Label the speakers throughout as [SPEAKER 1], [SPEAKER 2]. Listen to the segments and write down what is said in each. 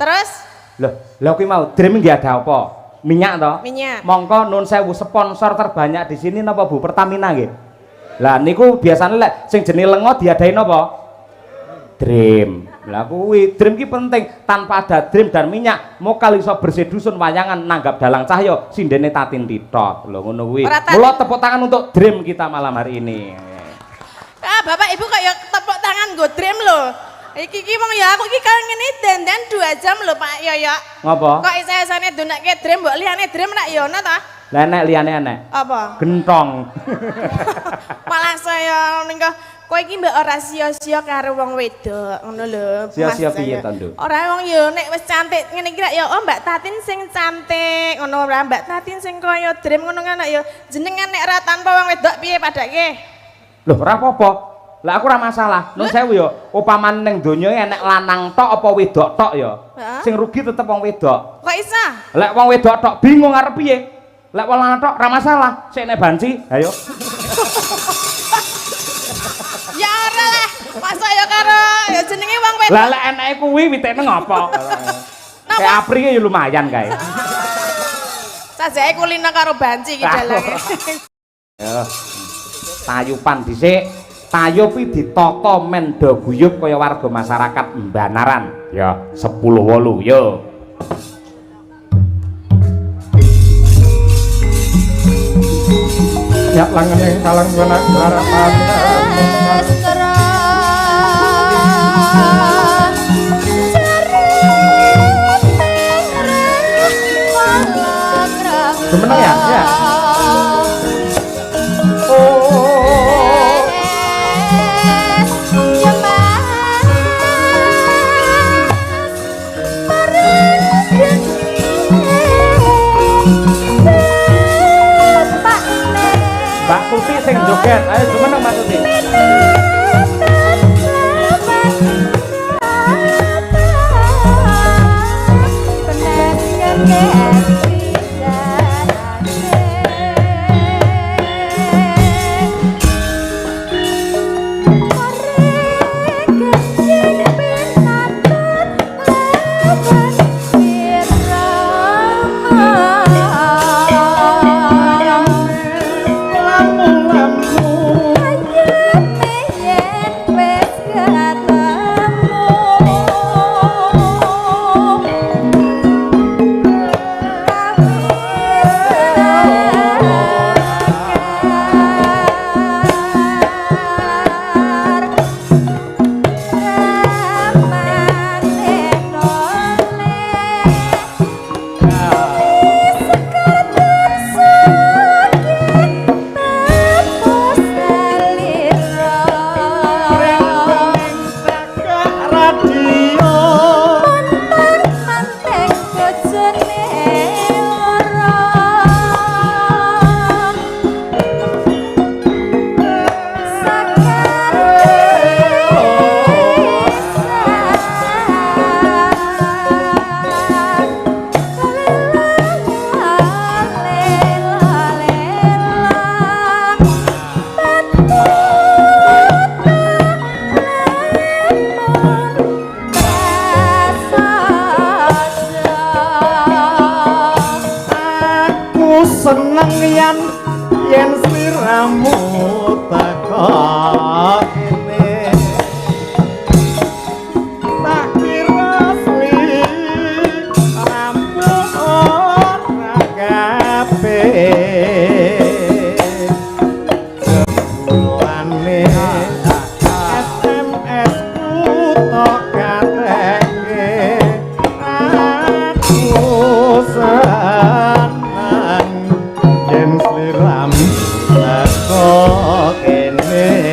[SPEAKER 1] Terus?
[SPEAKER 2] Loh kuwi mau dream nggih ada apa? Minyak toh?
[SPEAKER 1] Minyak.
[SPEAKER 2] Mongko nun sewu sponsor terbanyak di sini napa Bu? Pertamina nggih. Lah niku biasanya lek sing jenenge lenga diadain napa? Dream. Lah kuwi dream ki penting. Tanpa ada dream dan minyak, mokal iso bersih dusun wayangan nanggap dalang cahyo sindene tatin titot. Lho ngono kuwi. Mula tepuk tangan untuk dream kita malam hari ini.
[SPEAKER 1] Bapak Ibu kayak tepuk tangan nggo dream lho. Iki mong ya aku iki kangen dandan 2 jam lho Pak Yoyo.
[SPEAKER 2] Ngopo?
[SPEAKER 1] Kok isane dunake dream mbok liyane dream nek yo ono ta?
[SPEAKER 2] Lah nek liyane enek.
[SPEAKER 1] Apa?
[SPEAKER 2] Gentong.
[SPEAKER 1] Malah saya ning kowe iki mbok ora sia-sia karo wong wedok ngono lho.
[SPEAKER 2] Sia-sia piye to, Nduk?
[SPEAKER 1] Ora wong yo nek wis cantik ngene iki ya Mbak Tatin sing cantik ngono ora Mbak Tatin sing kaya dream ngono kan ya jenengan nek ora tanpa wong wedok piye padake?
[SPEAKER 2] Lho ora apa-apa. Lah aku ora masalah. Nun sewu ya, upaman ning donya enek lanang tok apa wedok tok ya. Sing rugi tetep wong wedok.
[SPEAKER 1] Kok isa?
[SPEAKER 2] Lek wong wedok tok bingung arep piye? Lek wong lanang tok ora masalah. Sik nek banci, ayo.
[SPEAKER 1] Ya ora lah. Masa ya karo ya jenenge wong wedok.
[SPEAKER 2] Lah lek eneke kuwi witekne ngopo? Kayak apri ya lumayan kae.
[SPEAKER 1] Sajake kulino karo banci iki dalange.
[SPEAKER 2] Ya. Tayupan dhisik. Tayo pi ditata mendo guyub kaya warga masyarakat Mbanaran. Ya, 10-8 yo. Ya langene kalang benak harapan. Bener ya? Ya. Mbak Tuti sing joget, ayo gimana Mbak Tuti?
[SPEAKER 3] Yen sliram kok kene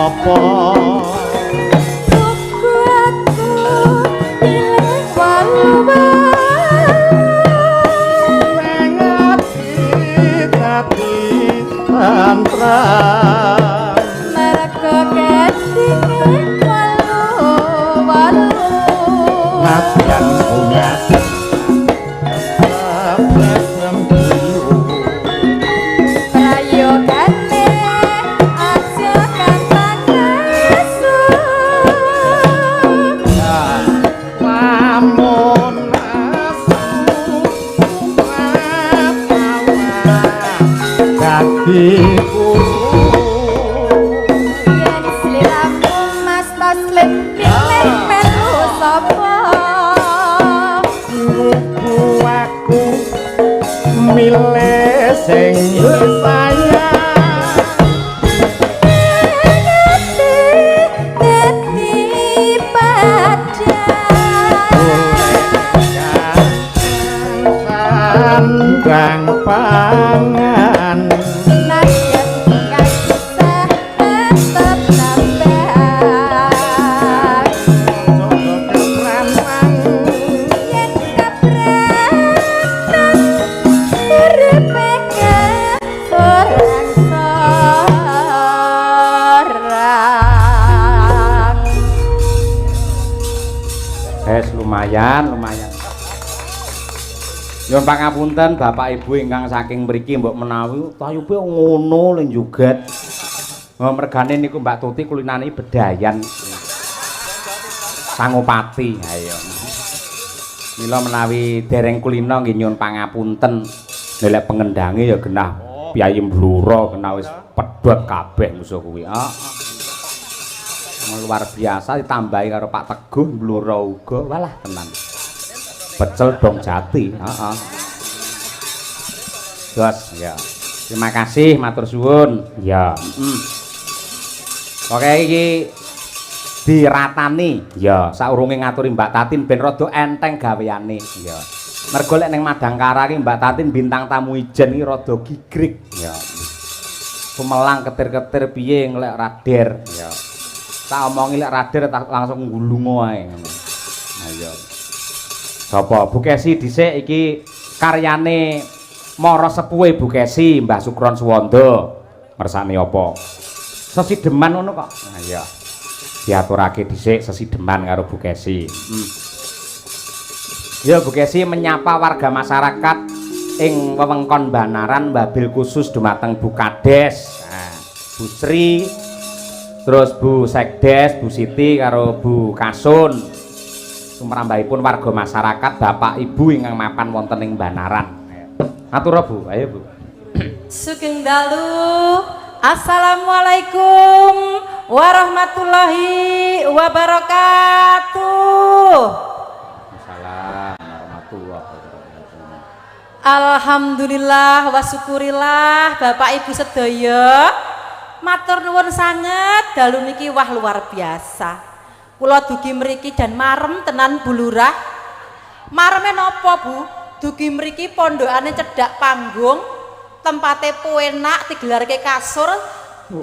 [SPEAKER 3] apa
[SPEAKER 1] Tuku aku ilang waluwa
[SPEAKER 3] tapi tantra
[SPEAKER 1] Mergo kedinge walu-walu
[SPEAKER 3] Nasian ungas
[SPEAKER 1] Prayogane aja kantang resu
[SPEAKER 3] lamun asu dadi
[SPEAKER 1] Yen sliramu mas taslim milih melu sapa
[SPEAKER 3] Ibu aku milih sing sayang
[SPEAKER 1] Dadi
[SPEAKER 3] sandang pangan
[SPEAKER 1] Nasib kakisah tetep nambah
[SPEAKER 3] coba kepranan
[SPEAKER 1] Yen kepratan uripe sorang-sorang
[SPEAKER 2] Lumayan. Nyuwun pangapunten Bapak Ibu ingkang saking mriki mbok menawi tayupe ngono le njugat. Mergane niku Mbak Tuti kulinane bedayan. Sangopati. Ayo. Mila menawi dereng kulina nggih nyuwun pangapunten. Nek pengendange ya genah Piyayi Bluro kena wis pedhot kabeh musuh kuwi. Luar biasa ditambahi karo Pak Teguh Bluro uga. Walah tenan. Pecel dong jati, Jos, ya. Terima kasih, matur suwun. Ya. Oke iki diratani, ya. Saurunge ngaturi Mbak Tatin ben rada enteng gaweane, ya. Mergo lek ning Madangkara iki Mbak Tatin bintang tamu ijen iki rada gigrik, ya. Sumelang ketir-ketir piye nglek rader, ya. Tak omongi lek rader tak langsung nggulungo ae. Nah, ya. Sapa Bu Kesi dhisik iki karyane Mara Sepuhe Bu Kesi Mbah Sukron Suwanda ngersani apa sesideman ngono kok. Nah iya diaturake dhisik sesideman karo Bu Kesi. Ya Bu Kesi menyapa warga masyarakat ing wewengkon Banaran wabil khusus dumateng Bu Kades, nah, Bu Sri, terus Bu Sekdes, Bu Siti karo Bu Kasun. Sumrambahipun warga masyarakat Bapak Ibu ingkang mapan wonten ing Banaran. Atur Bu, ayo Bu.
[SPEAKER 1] Sugeng dalu. Assalamualaikum warahmatullahi wabarakatuh.
[SPEAKER 2] Assalamualaikum warahmatullahi wabarakatuh.
[SPEAKER 1] Alhamdulillah wa syukurillah Bapak Ibu sedaya. Matur nuwun sanget dalu niki wah luar biasa. Kula dugi mriki dan marem tenan Bu Lurah. Mareme napa Bu? Dugi mriki pondokane cedhak panggung, tempate penak digelarke kasur,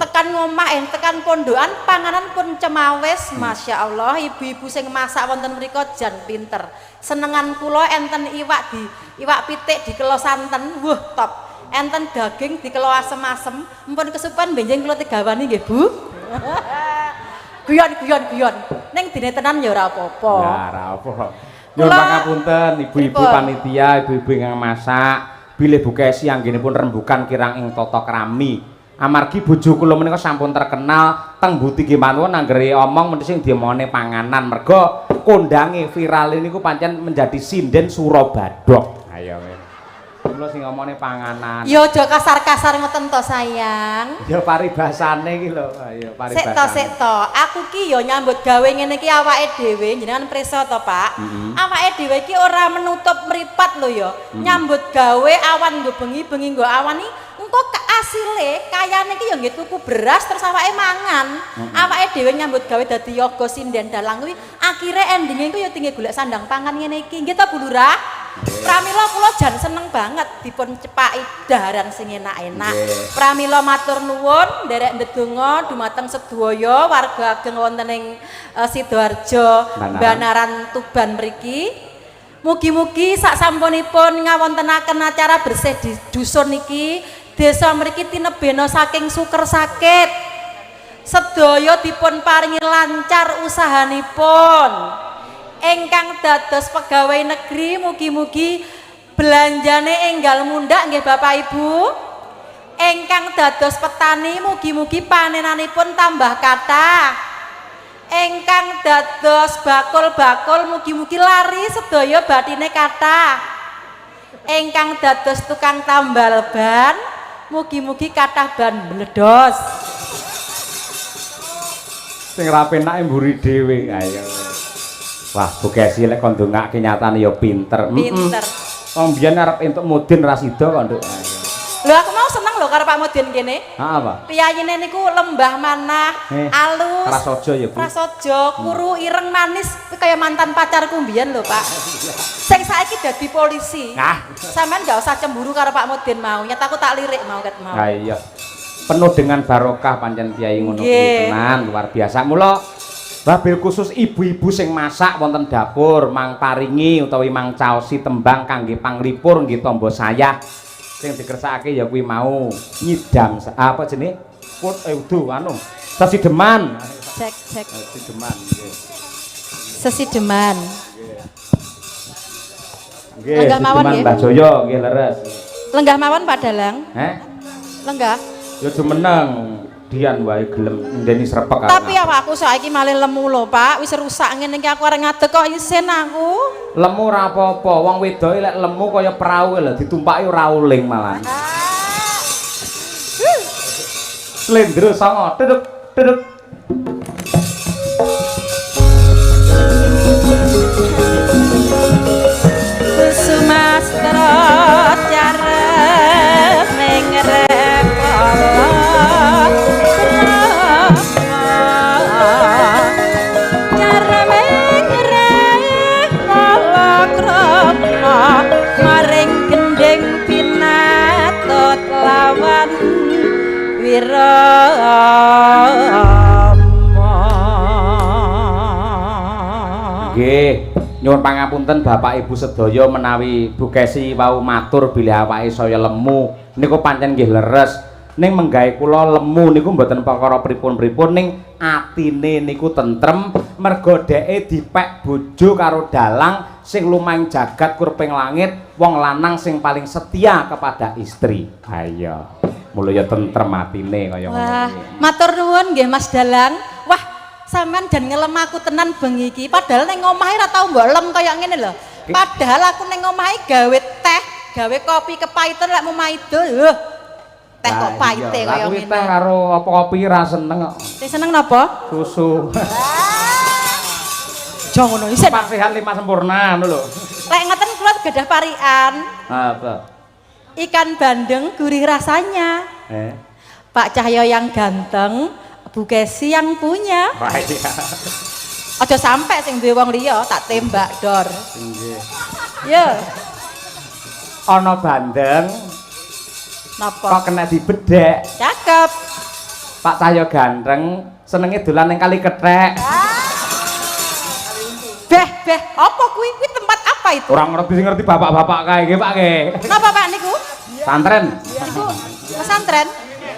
[SPEAKER 1] tekan ngomah tekan pondokan panganan pun cemawis. Masya Allah, ibu-ibu sing masak wonten mriko jan pinter. Senengan kula enten iwak pitik dikelo santen, wuh top. Enten daging dikelo asem-asem, mpun kesupen benjing kula digawani nggih Bu. Guyon. Ning dine tenan ya ora apa-apa.
[SPEAKER 2] Ya ora apa. Nyuwun pangapunten ibu-ibu panitia, ibu-ibu ingkang masak, bilih Bu Kesi anggenipun rembukan kirang ing tata krami. Amargi bojo kula menika sampun terkenal teng Buti Gimanwon anggere omong mesti sing diomongane panganan. Mergo kondange viral niku pancen menjadi sinden Surabadok. Ayo kula sing ngomongane panganan.
[SPEAKER 1] Ya aja kasar-kasar ngoten to sayang.
[SPEAKER 2] Ya paribasane iki lho. Ayo paribasane.
[SPEAKER 1] Sik to. Aku ki ya nyambut gawe ngene iki awake dhewe, jenengan prisa to, Pak. Awake dhewe iki ora menutup mripat lho ya. Nyambut gawe awan nggo bengi nggo awan iki engko asile kayane iki ya nggih tuku beras terus awake mangan. Awake dhewe nyambut gawe dadi yoga sinden dalang kuwi akhire endinge iku ya tinggal golek sandang pangan ngene iki. Nggih to Bu Lurah? Pramila kula jan seneng banget dipun cepaki daharan sing enak-enak.
[SPEAKER 2] Nggih.
[SPEAKER 1] Pramila matur nuwun nderek ndedonga dumateng sedaya warga ageng wonten ing Sidoarjo, Banaran Tuban mriki. Mugi-mugi sak sampunipun ngawontenaken acara bersih di dusun niki, desa mriki tinebena saking suker sakit. Sedaya dipun paringi lancar usahanipun. Ingkang dados pegawai negeri mugi-mugi belanjane enggal mundhak nggih Bapak Ibu. Ingkang dados petani mugi-mugi panenanipun tambah kathah. Ingkang dados bakul-bakul mugi-mugi lari sedaya bathine kathah. Ingkang dados tukang tambal ban mugi-mugi kathah ban bledos.
[SPEAKER 2] Sing ra penake mburi dhewe ayo. Wah, Bu Kesi lek kon ndongake nyatane ya pinter.
[SPEAKER 1] Pinter.
[SPEAKER 2] Wong biyen arep entuk mudin ra sida kok, Nduk.
[SPEAKER 1] Lho aku mau seneng lho karo Pak Mudin kene.
[SPEAKER 2] Heeh, Pak.
[SPEAKER 1] Piyayine niku lembah manah, alus.
[SPEAKER 2] Prasaja ya, Bu.
[SPEAKER 1] Prasaja, kuru ireng manis kaya mantan pacarku mbiyen lho, Pak. Sing saiki dadi polisi.
[SPEAKER 2] Nah,
[SPEAKER 1] Sampeyan gak usah cemburu karo Pak Mudin mau. Nyat aku tak lirik mau ket mau.
[SPEAKER 2] ha iya. Penuh dengan barokah pancen Kyai ngono kuwi
[SPEAKER 1] Nggih.
[SPEAKER 2] tenan, luar biasa. Mula wabil khusus ibu-ibu sing masak wonten dapur mang paringi utawi mang caosi tembang kangge panglipur nggih tamba sayah sing dikersakake ya kuwi mau nyidam apa jenenge udu anu sesideman
[SPEAKER 1] Cek.
[SPEAKER 2] sesideman nggih
[SPEAKER 1] Sesideman.
[SPEAKER 2] nggih
[SPEAKER 1] Lenggah mawon
[SPEAKER 2] sesideman
[SPEAKER 1] nggih.
[SPEAKER 2] Mbah Joyo nggih leres
[SPEAKER 1] Lenggah mawon Pak Dalang. Lenggah.
[SPEAKER 2] ya jumeneng dian wae gelem ndeni srepek
[SPEAKER 1] Tapi awakku saiki malih lemu lho, Pak. Wis rusak ngene iki aku arep ngadeg kok isin aku.
[SPEAKER 2] lemu ora apa-apa wong wedoke lek lemu kaya perahu lho ditumpaki ora uling malah slendro songo deduk deduk
[SPEAKER 1] Sumastra carep ning rekowo carep ning rekowo krama maring gendeng pinatut lawan Wirama.
[SPEAKER 2] nggih nyuwun pangapunten Bapak Ibu sedaya menawi Bu Kesi wau matur bilih awake saya lemu niku pancen nggih leres ning menggawe kula lemu niku mboten perkara pripun-pripun ning atine niku tentrem merga dheke dipek bojo karo dalang sing lumaing jagat kurping langit wong lanang sing paling setia kepada istri ayo mula ya tentrem atine kaya ngono
[SPEAKER 1] Wah,
[SPEAKER 2] kuwi.
[SPEAKER 1] matur nuwun nggih Mas Dalang. Wah, sampean jan ngelem aku tenan bengi iki. Padahal ning omahe ora tau mbok lem kaya ngene lho. Padahal aku ning omahe gawe teh, gawe kopi kepahitan lek mau maido. Teh kok pahite kaya
[SPEAKER 2] ngene.
[SPEAKER 1] ngene.
[SPEAKER 2] Teh karo apa kopi ra seneng kok.
[SPEAKER 1] Sing seneng napa?
[SPEAKER 2] Susu.
[SPEAKER 1] Aja ngono isin.
[SPEAKER 2] Pak sehat 5 sempurna ngono lho.
[SPEAKER 1] Lek ngeten kula gadah parikan.
[SPEAKER 2] Apa?
[SPEAKER 1] Ikan bandeng gurih rasanya. Pak Cahyo yang ganteng, Bu Kesi yang punya.
[SPEAKER 2] Wah iya.
[SPEAKER 1] Aja sampai sing duwe wong liya tak tembak dor.
[SPEAKER 2] Nggih.
[SPEAKER 1] Yo,
[SPEAKER 2] Ana bandeng
[SPEAKER 1] napa?
[SPEAKER 2] kok kena dibedhek.
[SPEAKER 1] Cakep.
[SPEAKER 2] Pak Cahyo ganteng senenge dolan ning kali kethek.
[SPEAKER 1] Beh, apa kuwi? Kuwi tempat apa itu?
[SPEAKER 2] Ora ngerti bapak-bapak kae nggih Pak nggih.
[SPEAKER 1] Napa Pak niku?
[SPEAKER 2] Santren.
[SPEAKER 1] Niku pesantren.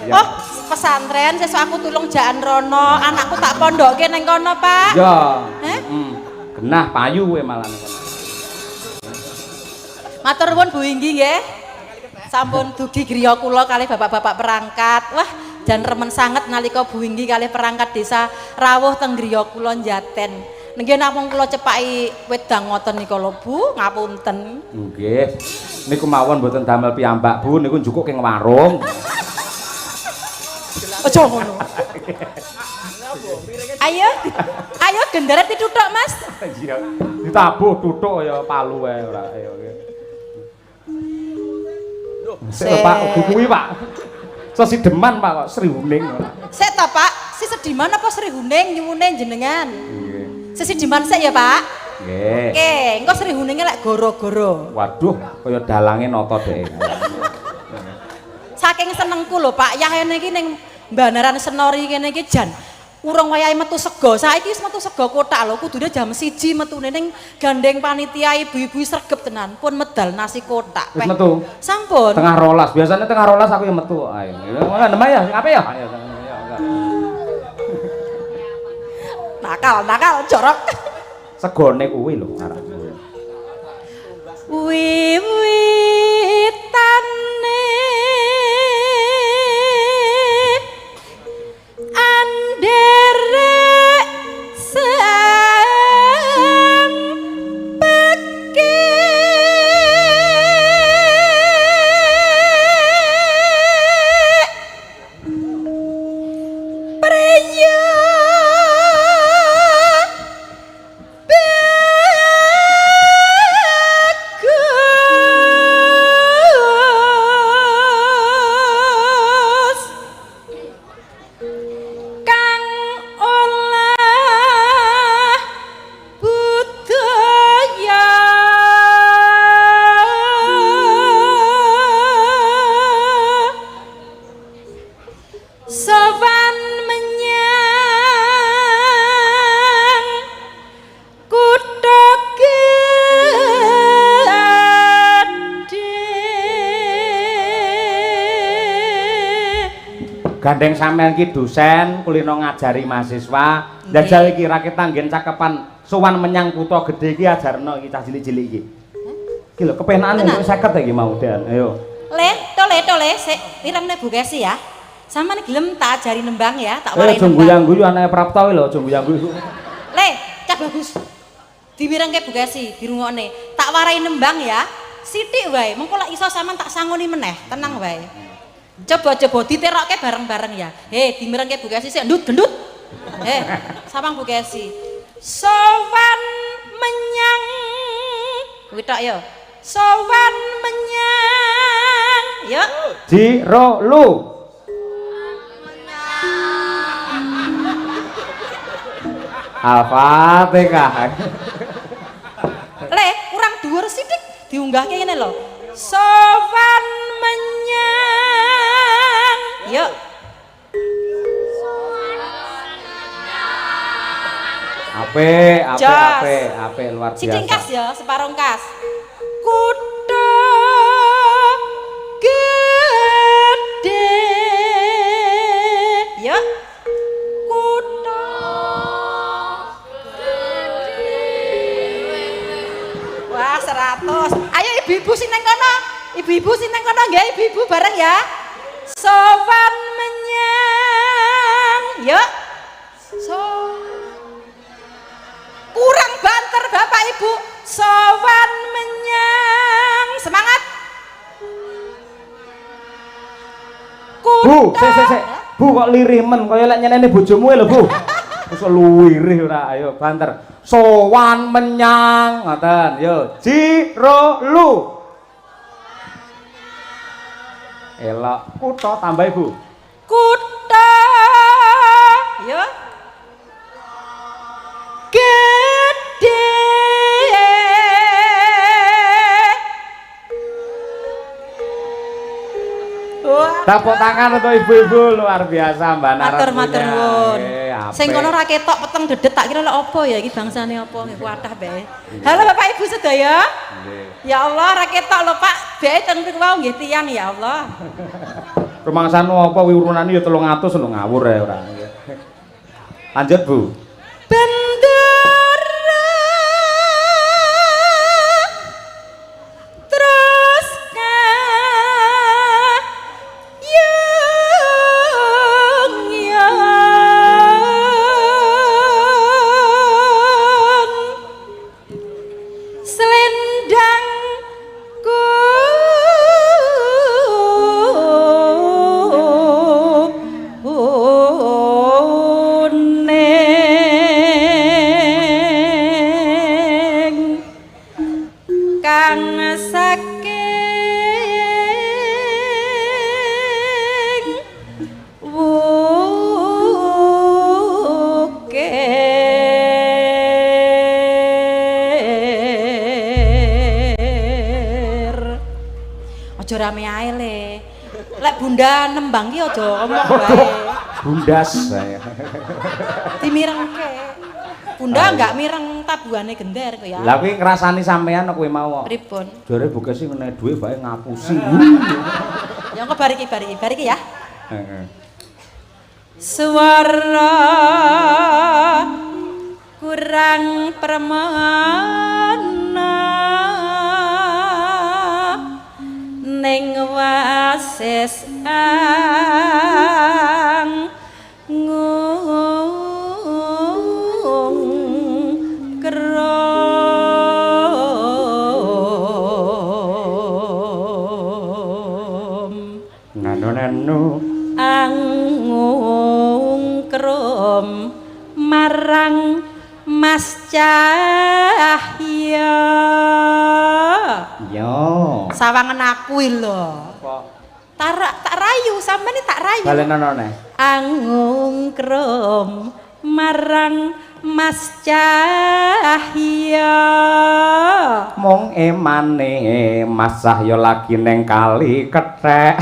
[SPEAKER 2] Ya.
[SPEAKER 1] Oh, pesantren sesuk aku tulung jaan rono, anakku tak pondokke ning kono, Pak.
[SPEAKER 2] Ya.
[SPEAKER 1] Eh?
[SPEAKER 2] Genah payu kowe malah ning kono.
[SPEAKER 1] Matur nuwun Bu Inggi nggih. Sampun dugi griya kula kalih bapak-bapak perangkat. Wah, jan remen sanget nalika Bu Inggi kalih perangkat desa rawuh teng griya kula Njaten. Nggih namung kula cepaki wedang ngoten nika lho Bu, ngapunten.
[SPEAKER 2] Nggih. Niku mawon mboten damel piyambak Bu, niku njukuk ing warung.
[SPEAKER 1] Aja ngono. Ayo genderet dituthuk Mas.
[SPEAKER 2] Iya. Ditabuh tuthuk ya palu wae ora ayo. Sik Pak, kuwi Pak. Sesideman Pak kok Sri Huning.
[SPEAKER 1] Sik ta Pak, si sediman apa Sri Huning nyuwune jenengan?
[SPEAKER 2] Nggih.
[SPEAKER 1] Sesideman sik ya Pak.
[SPEAKER 2] Nggih.
[SPEAKER 1] Oke, engko srihuninge lek goro-goro.
[SPEAKER 2] Waduh, kaya dalange nata dhek.
[SPEAKER 1] Saking senengku lho Pak, Yahyane iki ning Bandaran Senori kene iki jan urung wayahe metu sego. Saiki wis metu sego kotak lho, kudune jam 1 metune ning gandeng panitia ibu-ibu sregep tenan. Pun medal nasi kotak.
[SPEAKER 2] Wis metu.
[SPEAKER 1] Sampun.
[SPEAKER 2] Tengah rolas, biasanya tengah rolas aku yang metu. Ayo, nemah ya, sing apik ya? Ayo.
[SPEAKER 1] Nakal jorok.
[SPEAKER 2] Segone kuwi lho arek.
[SPEAKER 1] Wiwitane anderek sampeke preyo sowan menyang kutha gedhe.
[SPEAKER 2] Gandeng sampean ki dosen kulino ngajari mahasiswa. Njajal iki rakit tanggen cakepan sowan menyang kutha gedhe iki ajarno iki cah cilik-cilik iki. Iki lho kepenakan untuk 50 iki mau Dan. Ayo.
[SPEAKER 1] Tole sik iremne Bu Kesi ya. Sampeyan gelem tak ajari nembang ya, tak warai
[SPEAKER 2] Ayo
[SPEAKER 1] nembang.
[SPEAKER 2] junggu-yanggu anake Prapta iki lho, junggu-yanggu.
[SPEAKER 1] Le, Cak Bagus. Dimirengke Bu Kesi, dirungokne. Tak warai nembang ya. Sithik wae, mengko lek iso sampean tak sangoni meneh, tenang wae. Coba diterokke bareng-bareng ya. Dimirengke Bu Kesi sik gendut. Samang Bu Kesi. Sowan menyang kuwi tok ya. Sowan menyang. Yuk.
[SPEAKER 2] Jiro lu. Al-Fatihah.
[SPEAKER 1] Le, kurang dhuwur sithik diunggahke ngene lho. Sowan menyang. Yuk.
[SPEAKER 2] Ape luar biasa.
[SPEAKER 1] Sithik kas ya, separuh kas. Kutha gedhe. Yuk. Kutha wah 100. Ayo ibu-ibu sing nang kono. Ibu-ibu sing nang kono nggih, ibu-ibu bareng ya. Sowan menyang. Yuk. Kurang banter Bapak Ibu. Sowan menyang. Semangat.
[SPEAKER 2] Bu, sik. Bu kok lirih men kaya lek nyeneni bojomu lho, Bu. Wis luwirih ora, ayo banter. Sowan menyang, ngoten. Yo, Jiro lu. Elok, kutha tambah Bu.
[SPEAKER 1] Kutha. Yo. Gedhe.
[SPEAKER 2] Tepuk tangan untuk ibu-ibu luar biasa Mbak Naras.
[SPEAKER 1] Matur nuwun. Sing kono ra ketok peteng dedet tak kira lek apa ya iki bangsane apa nggih kuatah bae. Halo Bapak Ibu sedaya. Ya Allah ra ketok lho Pak. Bae teng mriku wau nggih tiyang ya Allah.
[SPEAKER 2] Rumangsanu apa wiwurunane ya 300 lho ngawur ae ora. Lanjut Bu.
[SPEAKER 1] Bendera terus selendangku ne Aja rame ae le. Lek bunda nembang ki aja omong bae.
[SPEAKER 2] Bundas saya.
[SPEAKER 1] Dimirengke. Bunda enggak mireng tabuhane gender kok ya.
[SPEAKER 2] Lah kuwi ngrasani sampean kowe mau.
[SPEAKER 1] Pripun?
[SPEAKER 2] Jare buka sih ngene duwe bae ngapusi.
[SPEAKER 1] Ya engko bariki ya.
[SPEAKER 2] Heeh.
[SPEAKER 1] Swara kurang permana ning wasis ang ngung krom
[SPEAKER 2] Nanu
[SPEAKER 1] angung krom marang Mas Cahya.
[SPEAKER 2] Yo.
[SPEAKER 1] Sawangen aku lho. Tak rayu, sampeyan tak rayu.
[SPEAKER 2] Balenono neh.
[SPEAKER 1] Angung krom marang Mas Cahya.
[SPEAKER 2] Mung emane Mas Cahya lagi neng kali kethek.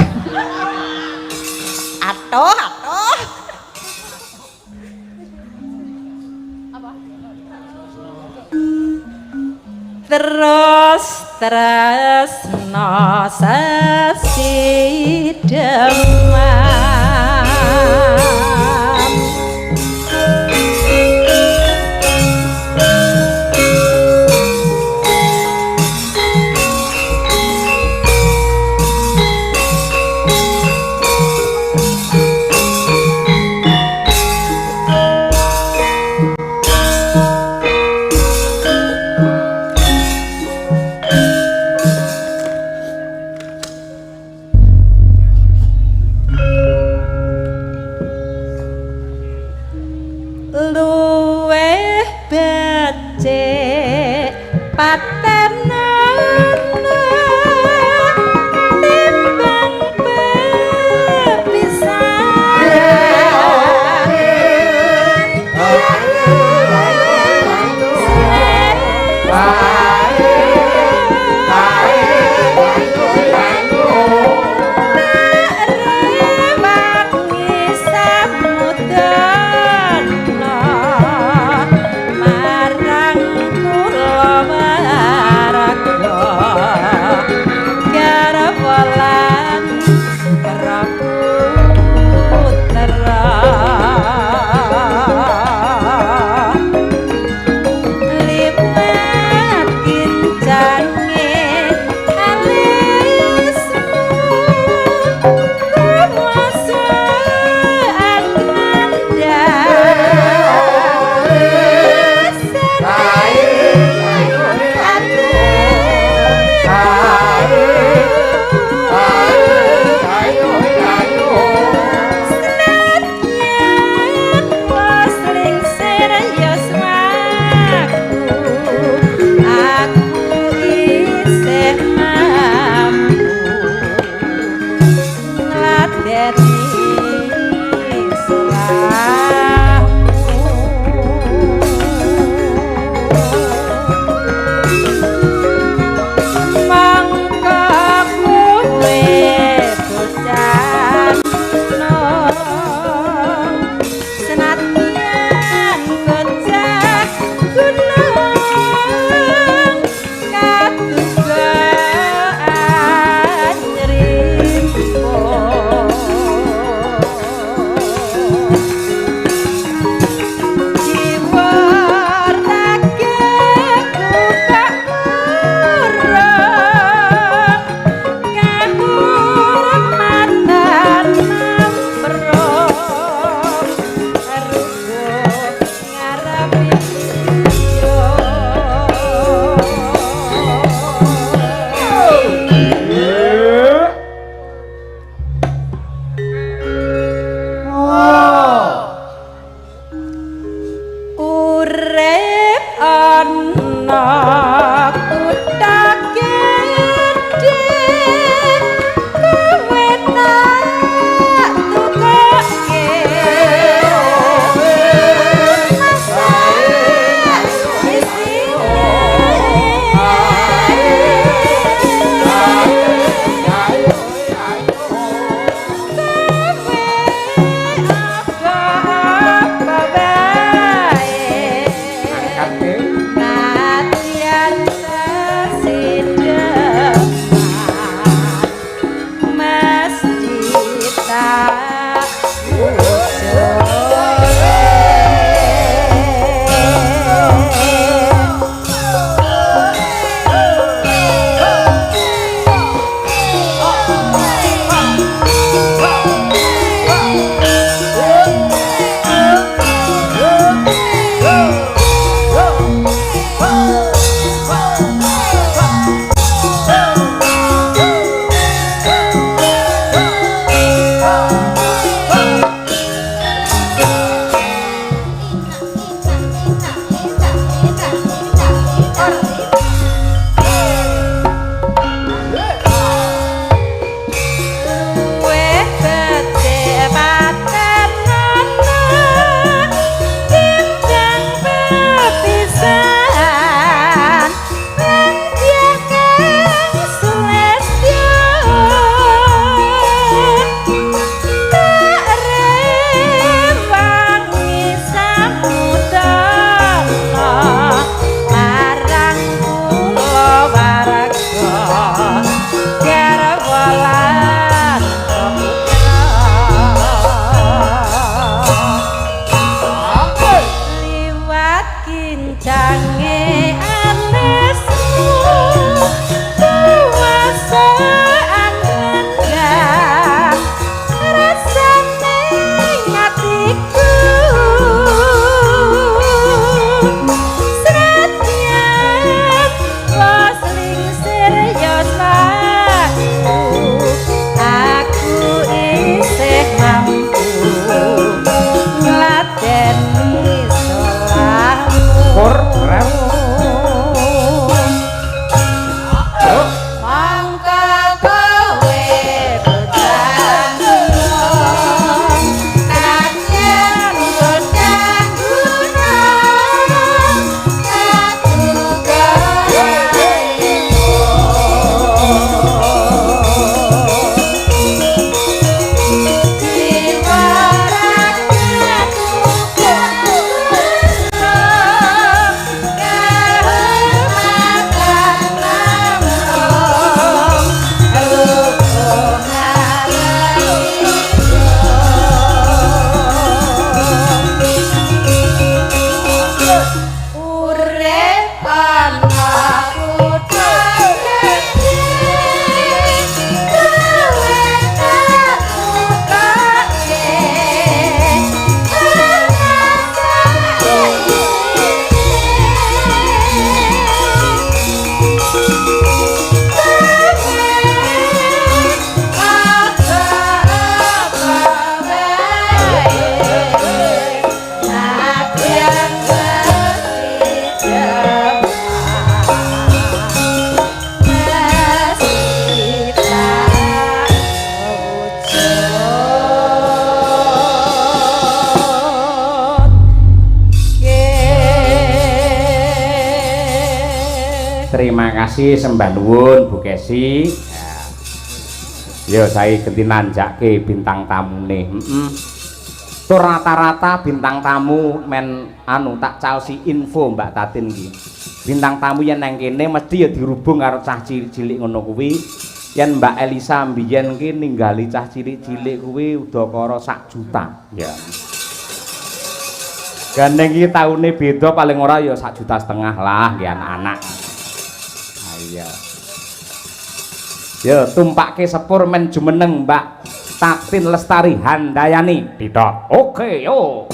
[SPEAKER 1] Atoh. Terus tresno sesidemam. Luweh becik patenan timbang
[SPEAKER 2] Terima kasih sembah nuwun Bu Kesi. Ya saya ganti nanjake bintang tamune. Tur rata-rata bintang tamu men anu tak caosi info Mbak Tatin iki. Bintang tamu yen nang kene mesti ya dirubung karo cah cilik-cilik ngono kuwi. Yen Mbak Elisa mbiyen ki ninggali cah cilik-cilik kuwi udakara 1 juta. Ya. Gandeng iki taune beda paling ora ya 1,5 juta lah nggih anak-anak. Iya. Ya tumpake sepur men jumeneng Mbak Tatin Lestari Handayani. Tidak. Oke, yo.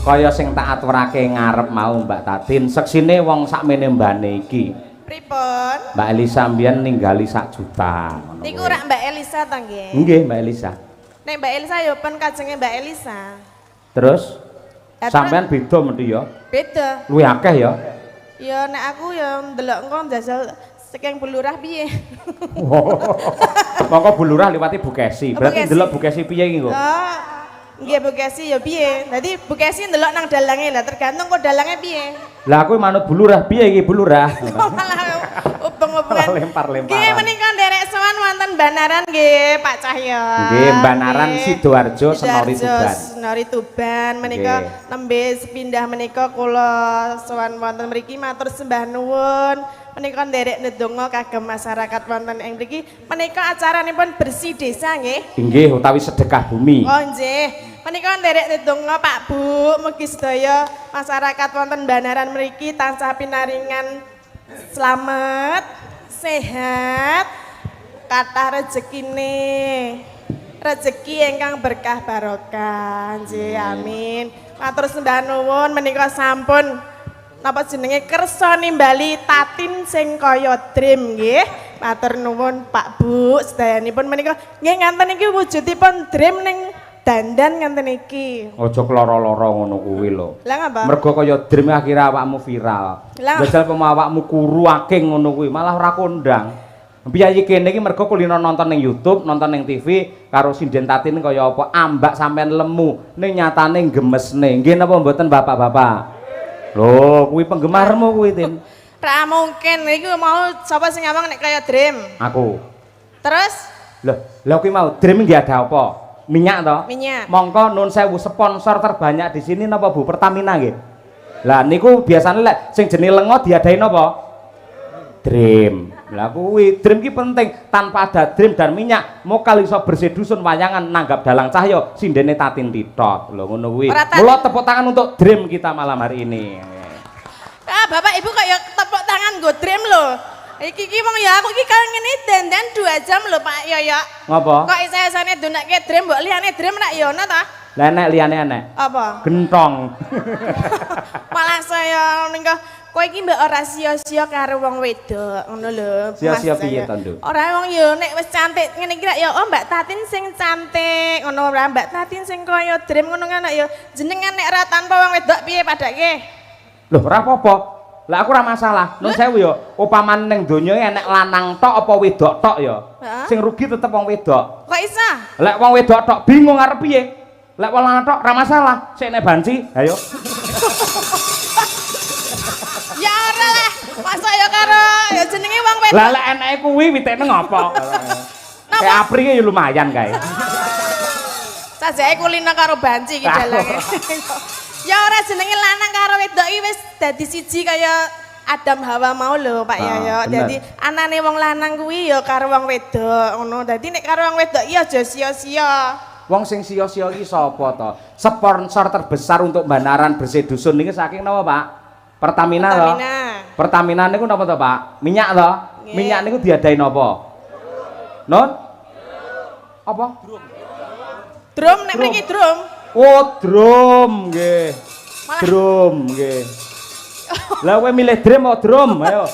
[SPEAKER 2] Kaya sing tak aturake ngarep mau Mbak Tatin, seksine wong sakmene mbane iki.
[SPEAKER 4] Pripun?
[SPEAKER 2] Mbak Elisa mbiyen ninggali 1 juta.
[SPEAKER 4] Niku rak Mbak Elisa ta nggih?
[SPEAKER 2] Nggih, Mbak Elisa.
[SPEAKER 4] Nek Mbak Elisa ya pen kajenge Mbak Elisa.
[SPEAKER 2] Terus
[SPEAKER 4] Ya,
[SPEAKER 2] sampean beda mesti ya?
[SPEAKER 4] Beda.
[SPEAKER 2] Luwih akeh ya?
[SPEAKER 4] Ya nek aku ya ndelok engko jajal saking bulurah piye.
[SPEAKER 2] Mongko bulurah liwati Bu Kesi.
[SPEAKER 4] Oh,
[SPEAKER 2] Berarti
[SPEAKER 4] Bu Kesi.
[SPEAKER 2] ndelok Bu Kesi piye iki kok?
[SPEAKER 4] Oh, nggih Bu Kesi ya piye. Dadi Bu Kesi ndelok nang dalange lah tergantung kok dalange piye.
[SPEAKER 2] Lah aku manut bulurah piye iki bulurah?
[SPEAKER 4] Malah ubeng-ubengan.
[SPEAKER 2] Lempar-lemparan.
[SPEAKER 4] Nggih menika nderek sowan wonten Banaran nggih Pak Cahya.
[SPEAKER 2] Nggih, Banaran Sidoarjo Senori
[SPEAKER 4] Sidoarjo,
[SPEAKER 2] Tuban.
[SPEAKER 4] Senori Tuban menika
[SPEAKER 2] Nggih.
[SPEAKER 4] nembe sepindah menika kula sowan wonten mriki matur sembah nuwun. Menika nderek ndedonga kagem masyarakat wonten ing mriki. Menika acaranipun bersih desa nggih.
[SPEAKER 2] Inggih utawi sedekah bumi.
[SPEAKER 4] Oh nggih. Menika nderek ndedonga Pak Bu, mugi sedaya masyarakat wonten Banaran mriki tansah pinaringan slamet, sehat, kathah rezekine. Rezeki ingkang berkah barokah. Nggih, amin. Matur sembah nuwun menika sampun napa jenenge kersa nimbali Tatin sing kaya dream nggih. Matur nuwun Pak Bu, sedayanipun menika nggih nganten iki wujudipun dream ning dandan nganten iki.
[SPEAKER 2] Aja kloro-loro ngono kuwi lho.
[SPEAKER 4] Lah ngapa?
[SPEAKER 2] Mergo kaya dream akhirnya awakmu viral.
[SPEAKER 4] Lah.
[SPEAKER 2] Jajal awakmu kuru aking ngono kuwi malah ora kondang. Biayi kene iki mergo kulino nonton ning YouTube, nonton ning TV karo sinden Tatin kaya apa ambak sampean lemu ning nyatane gemesne. Nggih napa mboten Bapak-bapak? Lho, kuwi penggemarmu kuwi, Tin.
[SPEAKER 4] Ra mungkin iki mau sapa sing ngomong nek kaya dream.
[SPEAKER 2] Aku.
[SPEAKER 4] Terus
[SPEAKER 2] Lah kuwi mau dream nggih ada apa? Minyak toh?
[SPEAKER 4] Minyak.
[SPEAKER 2] Mongko nun sewu sponsor terbanyak di sini napa Bu? Pertamina nggih. Lah niku biasane lek sing jenenge lenga diadain napa? Dream. Lah kuwi dream ki penting. Tanpa ada dream dan minyak mokal iso bersih dusun wayangan nanggap dalang cahyo sindene Tatin titok. Lho ngono kuwi. Mula tepuk tangan untuk dream kita malam hari ini.
[SPEAKER 4] Ah, Bapak Ibu kayak tepuk tangan nggo dream lho. Iki wong ya aku iki kangen ngene dandan 2 jam lho Pak Yoyo.
[SPEAKER 2] Ngapa?
[SPEAKER 4] Kok isih-isane donake dream mbok liyane dream rak ya ono ta?
[SPEAKER 2] Lah nek liyane enek.
[SPEAKER 4] Apa?
[SPEAKER 2] Gentong.
[SPEAKER 4] Malah saya nika kowe iki mbok ora sia-sia karo wong wedok ngono lho.
[SPEAKER 2] Sia-sia
[SPEAKER 4] Mas
[SPEAKER 2] piye
[SPEAKER 4] saya.
[SPEAKER 2] to, Nduk?
[SPEAKER 4] Ora wong ya nek wis cantik ngene iki rak ya oh Mbak Tatin sing cantik ngono ora Mbak Tatin sing kaya dream ngono kan ya jenengan nek ora tanpa wong wedok piye padake?
[SPEAKER 2] Loh ora apa-apa. Lah aku ora masalah. Nun sewu ya, upaman ning donya enek lanang tok apa wedok tok ya. Sing rugi tetep wong wedok.
[SPEAKER 4] Kok isa?
[SPEAKER 2] Lek wong wedok tok bingung arep piye? Lek wong lanang tok ora masalah. Sik nek banci, ayo.
[SPEAKER 4] Ya ora lah. Masa ya karo ya jenenge wong wedok.
[SPEAKER 2] Lah lek eneke kuwi witekne ngopo? Kayak apri ya lumayan kae.
[SPEAKER 4] Sajake kulino karo banci iki dalange. Ya ora jenenge lanang karo wedok iki wis dadi siji kaya Adam Hawa mau lho Pak Yoyo. Dadi anane wong lanang kuwi ya karo wong wedok ngono. Dadi nek karo wong wedok iya aja sia-sia.
[SPEAKER 2] Wong sing sia-sia iki sapa to? Sponsor terbesar untuk Banaran Bersih Dusun niki saking napa, Pak? Pertamina to? Pertamina niku napa to, Pak? Minyak to? Minyak niku diadain napa? Non? Apa?
[SPEAKER 4] Drum nek mriki drum.
[SPEAKER 2] Oh, drum nggih. Drum nggih. Lah kowe milih drum apa drum? Ayo.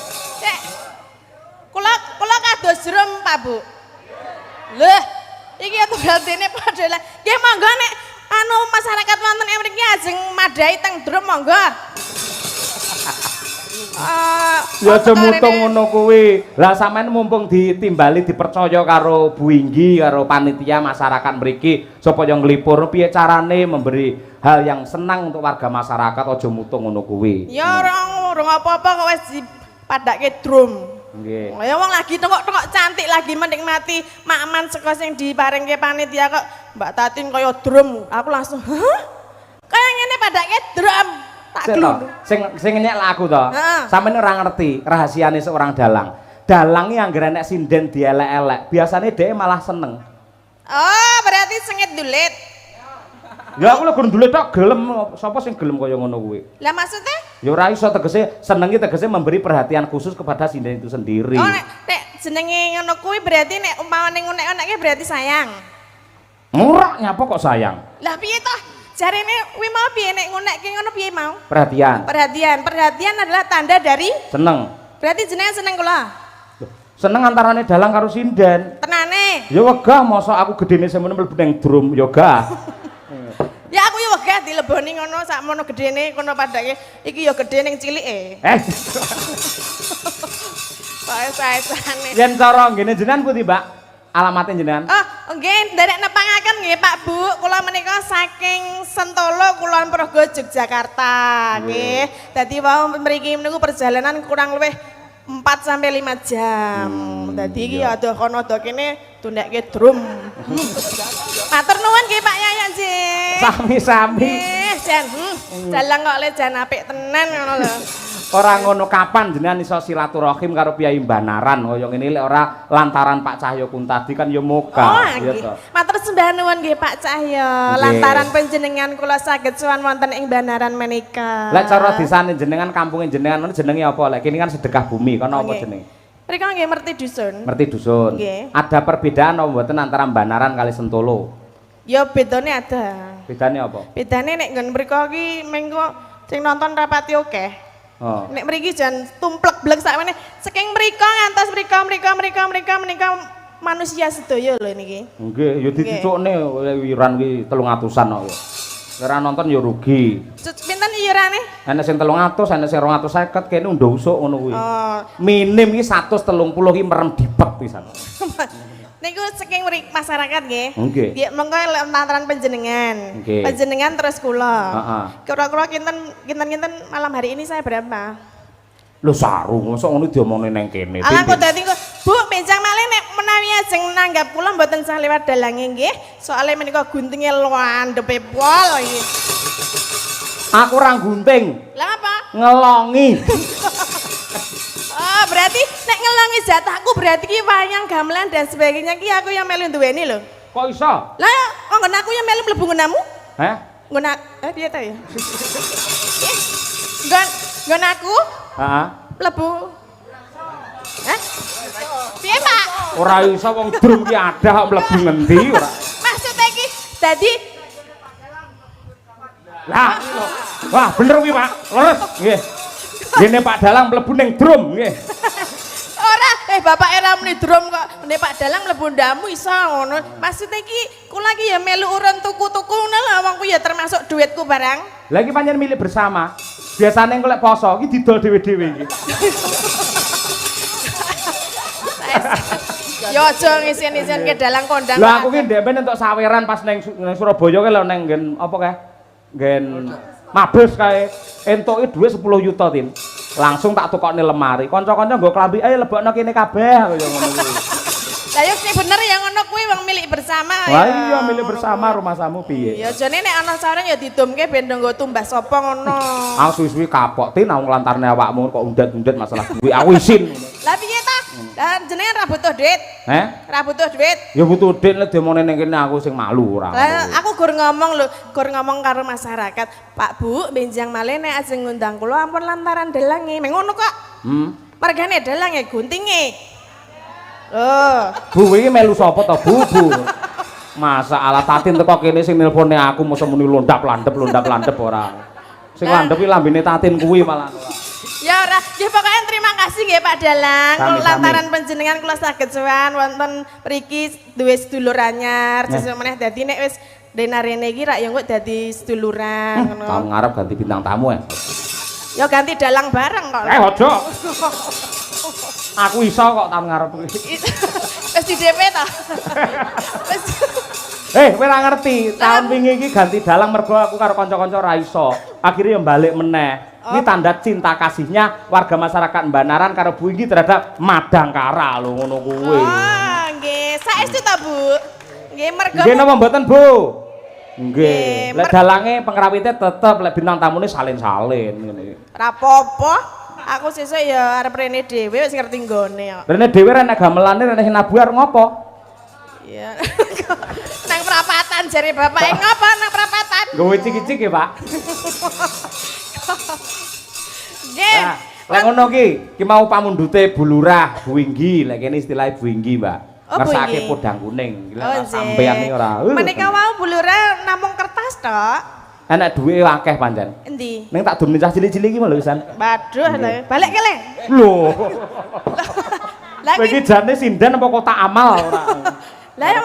[SPEAKER 4] Kula kados drum, Pak Bu. Lho, iki tugasane padha lah. Nggih monggo nek anu masyarakat wonten ing mriki ajeng madhahi teng drum monggo.
[SPEAKER 2] Ya aja mutung ngono kuwi. Lah sampean mumpung ditimbali dipercaya karo Bu Inggi karo panitia masyarakat mriki supaya nglipur piye carane memberi hal yang senang untuk warga masyarakat aja mutung ngono kuwi.
[SPEAKER 4] Ya ora apa-apa kok wis dipadake drum.
[SPEAKER 2] Nggih.
[SPEAKER 4] Ya wong lagi tengok-tengok cantik lagi menikmati makman saka sing diparingke panitia kok Mbak Tatin kaya drum. Aku langsung, "Hah? Kaya ngene padake drum." Tak gelem.
[SPEAKER 2] Sing nyek lah aku to. Sampeyan ora ngerti rahasiane seorang dalang. Dalang iki anggere nek sinden dielek-elek, biasane dhek malah seneng.
[SPEAKER 4] Oh, berarti sengit dulit.
[SPEAKER 2] Ya aku lho gur ndulit tok gelem, sapa sing gelem kaya ngono kuwi?
[SPEAKER 4] Lah maksudnya?
[SPEAKER 2] Ya ora iso tegese senengi tegese memberi perhatian khusus kepada sinden itu sendiri.
[SPEAKER 4] Oh, nek jenenge ngono kuwi berarti nek umpamane ngunek-uneke berarti sayang.
[SPEAKER 2] Murah nyapa kok sayang?
[SPEAKER 4] Lah piye toh? Jarene kuwi mau piye nek ngunekke ngono piye mau?
[SPEAKER 2] Perhatian.
[SPEAKER 4] Perhatian adalah tanda dari
[SPEAKER 2] Seneng.
[SPEAKER 4] berarti jenengan seneng kula.
[SPEAKER 2] Seneng antarane dalang karo sinden.
[SPEAKER 4] Tenane.
[SPEAKER 2] Ya wegah mosok aku gedene semono mlebu ning drum ya gah.
[SPEAKER 4] Ya aku ya wegah dileboni ngono sakmono gedene kono padake iki ya gedhe ning cilike. Sae-saesane.
[SPEAKER 2] Yen cara ngene jenengan pundi, Mbak? Alamatnya jenengan?
[SPEAKER 4] Oh, nggih, nderek nepangaken nggih Pak Bu. Kula menika saking Sentolo Kulon Progo Yogyakarta nggih. Dadi wau mriki niku perjalanan kurang luwih 4 sampai 5 jam. Dadi iki adoh kono adoh kene tundekke drum. Matur nuwun nggih Pak Yayan nggih.
[SPEAKER 2] Sami-sami.
[SPEAKER 4] Nggih, jan dalang kok le jan apik tenan ngono lho.
[SPEAKER 2] Ora ngono kapan jenengan iso silaturahim karo Piyai Banaran kaya ngene lek ora lantaran Pak Cahyo Kuntadi kan ya moga.
[SPEAKER 4] Oh, nggih. Matur sembah nuwun nggih Pak Cahyo. Lantaran panjenengan kula saged sowan wonten ing Banaran menika.
[SPEAKER 2] Lek cara desane jenengan kampunge jenengan jenenge apa? Lek kene kan sedekah bumi kono apa jenenge?
[SPEAKER 4] Mriko nggih merti dusun.
[SPEAKER 2] Merti dusun. Ada perbedaan apa mboten antara Banaran kali Sentolo?
[SPEAKER 4] Ya bedane ada.
[SPEAKER 2] Bedane apa?
[SPEAKER 4] Bedane nek nggon mriko iki mengko sing nonton rapati akeh.
[SPEAKER 2] Oh.
[SPEAKER 4] Nek mriki jan tumplek blek sakmene saking mriko ngantos mriko manusia sedaya lho niki.
[SPEAKER 2] Nggih, ya dicukne wiran ki 300-an kok. Ora nonton ya rugi.
[SPEAKER 4] Pinten iurane?
[SPEAKER 2] Ana sing 300, ana sing 250 kene undho usuk ngono kuwi.
[SPEAKER 4] Oh.
[SPEAKER 2] Minim iki 130 ki merem dipek pisan.
[SPEAKER 4] Niku saking masyarakat nggih.
[SPEAKER 2] Nggih.
[SPEAKER 4] Nggih monggo lantaran panjenengan.
[SPEAKER 2] Okay.
[SPEAKER 4] Panjenengan terus kula.
[SPEAKER 2] Heeh.
[SPEAKER 4] Kira-kira kinten malam hari ini saya berapa?
[SPEAKER 2] Lho sarung, mosok ngono diomongne nang kene.
[SPEAKER 4] Alah kok dadi Bu, benjang malih nek menawi ajeng nanggap kula mboten sah liwat dalange nggih. Soale menika guntinge landhepe pol iki.
[SPEAKER 2] Aku ora gunting.
[SPEAKER 4] Lah apa?
[SPEAKER 2] Ngelongi.
[SPEAKER 4] Oh, berarti nek ngelongi jatahku berarti ki wayang gamelan dan sebagainya ki aku yang melu duweni lho.
[SPEAKER 2] Kok iso?
[SPEAKER 4] Lah kok nggon aku yang melu mlebu nggonamu?
[SPEAKER 2] Heh?
[SPEAKER 4] Nggon piye ta ya? Nggon aku?
[SPEAKER 2] Heeh.
[SPEAKER 4] Mlebu. Hah? Piye, Pak?
[SPEAKER 2] Ora iso wong drum ki adah kok mlebu ngendi ora.
[SPEAKER 4] Maksudnya ki dadi
[SPEAKER 2] Lah. Wah, bener kuwi, Pak. Leres. Nggih. Dene Pak Dalang mlebu ning drum nggih.
[SPEAKER 4] ora, bapak era muni drum kok. Nek Pak Dalang mlebu ndamu iso ngono. Maksudnya iki kula iki ya melu urun tuku-tuku ngono lho wong ku ya termasuk duitku barang.
[SPEAKER 2] Lah iki pancen milik bersama. Biasane engko lek poso iki didol dhewe-dhewe iki.
[SPEAKER 4] Yo aja ngisen-ngisen ke dalang kondang.
[SPEAKER 2] Lah aku ki ndek entuk saweran pas nang Surabaya ki lho nang nggen apa kae? Nggen Mabes kae entuke dhuwit 10 juta Tin. Langsung tak tukokne lemari. Kanca-kanca nggo klambi ae lebokno kene kabeh aku yo ngono kuwi.
[SPEAKER 4] Lah yo sing bener ya ngono kuwi wong milik bersama.
[SPEAKER 2] Wah iya milik bersama rumah samu piye?
[SPEAKER 4] Ya jane nek ana sareng ya didumke ben nggo tumbas sapa ngono.
[SPEAKER 2] Aku suwi-suwi kapok Tin aku lantarne awakmu kok undet-undet masalah duit aku isin.
[SPEAKER 4] Lah piye ta? Lah jenengan ra butuh duit. Ra butuh duit.
[SPEAKER 2] Ya butuh duit lek demone ning kene aku sing malu ora.
[SPEAKER 4] Lah aku gur ngomong lho, gur ngomong karo masyarakat. Pak Bu, benjang malih nek ajeng ngundang kula ampun lantaran delange. Meng ngono kok. Margane delange guntinge. Oh.
[SPEAKER 2] Bu iki melu sapa to, Bu? Masa ala Tatin teko kene sing nelpone aku mosok muni londap-landep ora. Sing landep iki lambene Tatin kuwi malah.
[SPEAKER 4] Ya ora, ya pokoknya terima kasih nggih Pak Dalang. Lantaran panjenengan kula saged sowan wonten mriki duwe sedulur anyar. Sesuk meneh dadi nek wis denarene iki rak ya engko dadi seduluran ngono.
[SPEAKER 2] Tahun ngarep ganti bintang tamu ya.
[SPEAKER 4] Ya ganti dalang bareng kok.
[SPEAKER 2] Ojo. Aku iso kok tahun ngarep iki.
[SPEAKER 4] Wis di DP ta?
[SPEAKER 2] Kowe ora ngerti, tahun wingi iki ganti dalang mergo aku karo kanca-kanca ra iso. Akhire ya balik meneh. Ini tanda cinta kasihnya warga masyarakat Banaran karo Bu iki terhadap Madangkara lho ngono kuwi.
[SPEAKER 4] Oh, nggih. Saestu ta, Bu? Nggih, mergo
[SPEAKER 2] Nggih napa mboten, Bu? Nggih. Lek dalange pengrawite tetep lek bintang tamune salin-salin ngene.
[SPEAKER 4] Ora apa-apa. Aku sesuk ya arep rene dhewe wis ngerti nggone kok.
[SPEAKER 2] Rene dhewe rene gamelane rene sinabu arep ngopo?
[SPEAKER 4] Iya. Nang perapatan jare bapake ngopo nang perapatan?
[SPEAKER 2] Nggowe cik-cik ya, Pak.
[SPEAKER 4] Nggih.
[SPEAKER 2] Nah, lek ngono ki mau pamundhute Bu Lurah, Bu Inggi, lek kene istilahe Bu Inggi, Mbak. Ngersake podang kuning. Lek sampeyan iki ora.
[SPEAKER 4] Menika wau Bu Lurah namung kertas tok.
[SPEAKER 2] Enak duwe akeh pancen.
[SPEAKER 4] Endi?
[SPEAKER 2] Ning tak dum cah cilik-cilik iki lho pisan.
[SPEAKER 4] Waduh, balik kele.
[SPEAKER 2] Lho.
[SPEAKER 4] Lah
[SPEAKER 2] iki jane sinden apa kotak amal ora.
[SPEAKER 4] Lah ya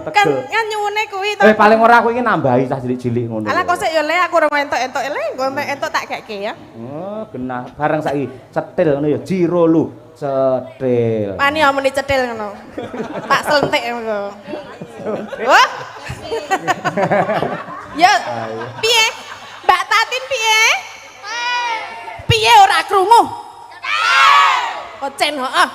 [SPEAKER 4] kan nyuwune kuwi to.
[SPEAKER 2] Paling ora aku iki nambahi cah cilik-cilik ngono.
[SPEAKER 4] Alah kok sik yo le aku ora entuk-entuk le, engko entuk tak geke ya.
[SPEAKER 2] Oh, genah. Bareng saiki cetil ngono ya jiro lu. Cetil.
[SPEAKER 4] Pani omone cetil ngono. Tak selentik ngono. Wah. Ya, piye? Mbak Tatin piye? Piye ora krungu? Kocen heeh.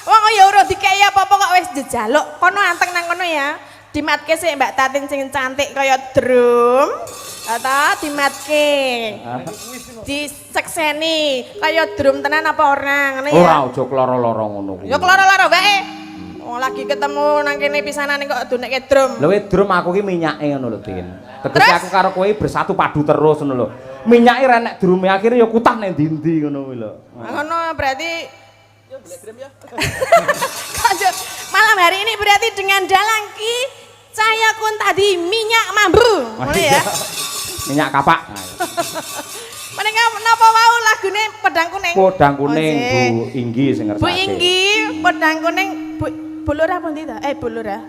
[SPEAKER 4] Wong ya ora dikeki apa-apa kok wis jejaluk. Kono anteng nang kono ya. Dimatke sik Mbak Tatin sing cantik kaya drum. Ta dimatke. Disekseni kaya drum tenan apa ora ngene ya.
[SPEAKER 2] Ora aja kloro-loro ngono kuwi.
[SPEAKER 4] Ya kloro-loro wae. Oh, lagi ketemu nang kene pisanan kok donekke drum.
[SPEAKER 2] Lho drum aku ki minyake ngono lho, Din. Tegese aku karo kowe bersatu padu terus ngono lho. Minyake ra nek drume akhire ya kutah nek ndi-ndi ngono kuwi lho.
[SPEAKER 4] Ngono berarti yo drum ya. Malam hari ini berarti dengan dalang ki saya kun tadi minyak mambu. Ngono ya.
[SPEAKER 2] Minyak kapak.
[SPEAKER 4] Menika napa wau lagune Pedang Kuning?
[SPEAKER 2] Podang kuning Bu Inggi sing ngersake.
[SPEAKER 4] Bu Inggi, Pedang Kuning, Bu Lurah pundi ta? Bu Lurah.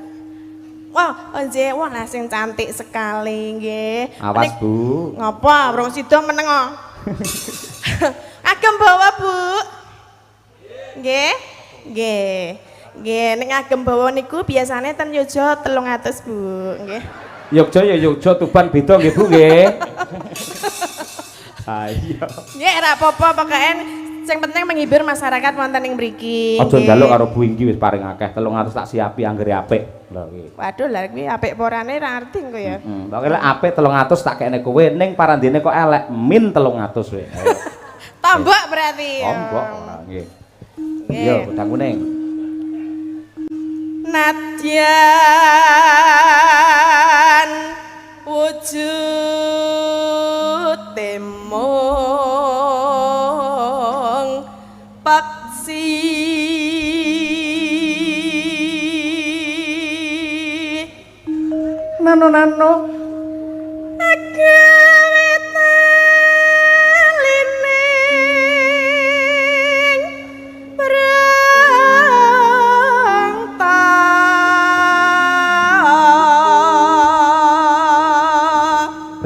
[SPEAKER 4] Wah, nggih, wah sing cantik sekali nggih.
[SPEAKER 2] Awas Bu.
[SPEAKER 4] Ngapa? Wong sida meneng kok. Agem bawa Bu. Nggih. Nggih. Nggih, nek agem bawa niku biasane ten Yojo 300 Bu, nggih.
[SPEAKER 2] Yogja ya Yogja Tuban beda nggih Bu nggih. Ayo.
[SPEAKER 4] Nggih, ora apa-apa pokoke sing penting menghibur masyarakat wonten ing mriki.
[SPEAKER 2] Aja njaluk karo Bu Inggi wis paring akeh 300 tak siapi anggere apik. Lho iki.
[SPEAKER 4] Waduh, lha kuwi apik apa orane ra ngerti engko ya.
[SPEAKER 2] Pokoke lek apik 300 tak kene kowe ning parandene kok elek min 300 kowe.
[SPEAKER 4] Tombok berarti.
[SPEAKER 2] Tombok ora nggih. Iya, Pedang Kuning.
[SPEAKER 4] Nadyan wujud temong paksi
[SPEAKER 2] Nano
[SPEAKER 4] agawe talining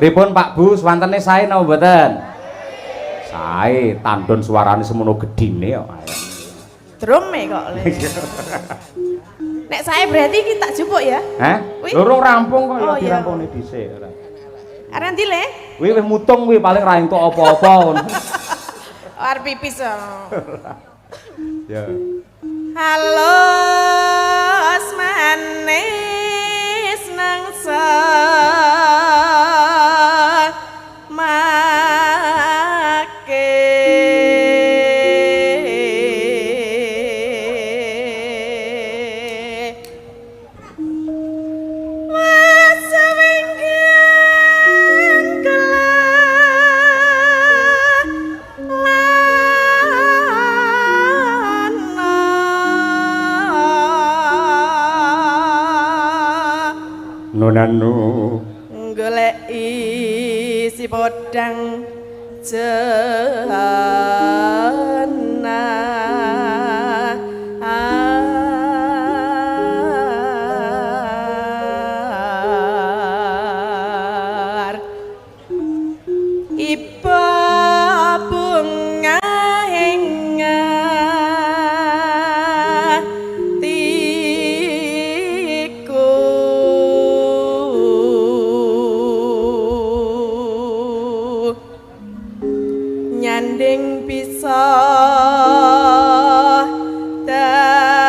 [SPEAKER 2] Pripun Pak Bu, swantene sae napa mboten? Sae, tandon suarane semono gedine kok.
[SPEAKER 4] Drum kok. Nek saya berarti kita jupuk ya?
[SPEAKER 2] Hah?
[SPEAKER 4] Wih.
[SPEAKER 2] Lurung rampung kok ya
[SPEAKER 4] Oh, iya.
[SPEAKER 2] dirampungne dhisik ora.
[SPEAKER 4] Arep ndi le?
[SPEAKER 2] Kuwi wis mutung kuwi paling ra entuk apa-apa ngono.
[SPEAKER 4] Arep pipis.
[SPEAKER 2] Ya.
[SPEAKER 4] Halo manis nang make waswingking
[SPEAKER 2] Nonanu
[SPEAKER 4] goleki si podang jana iba bunga henga tiku nyanding bisa dadi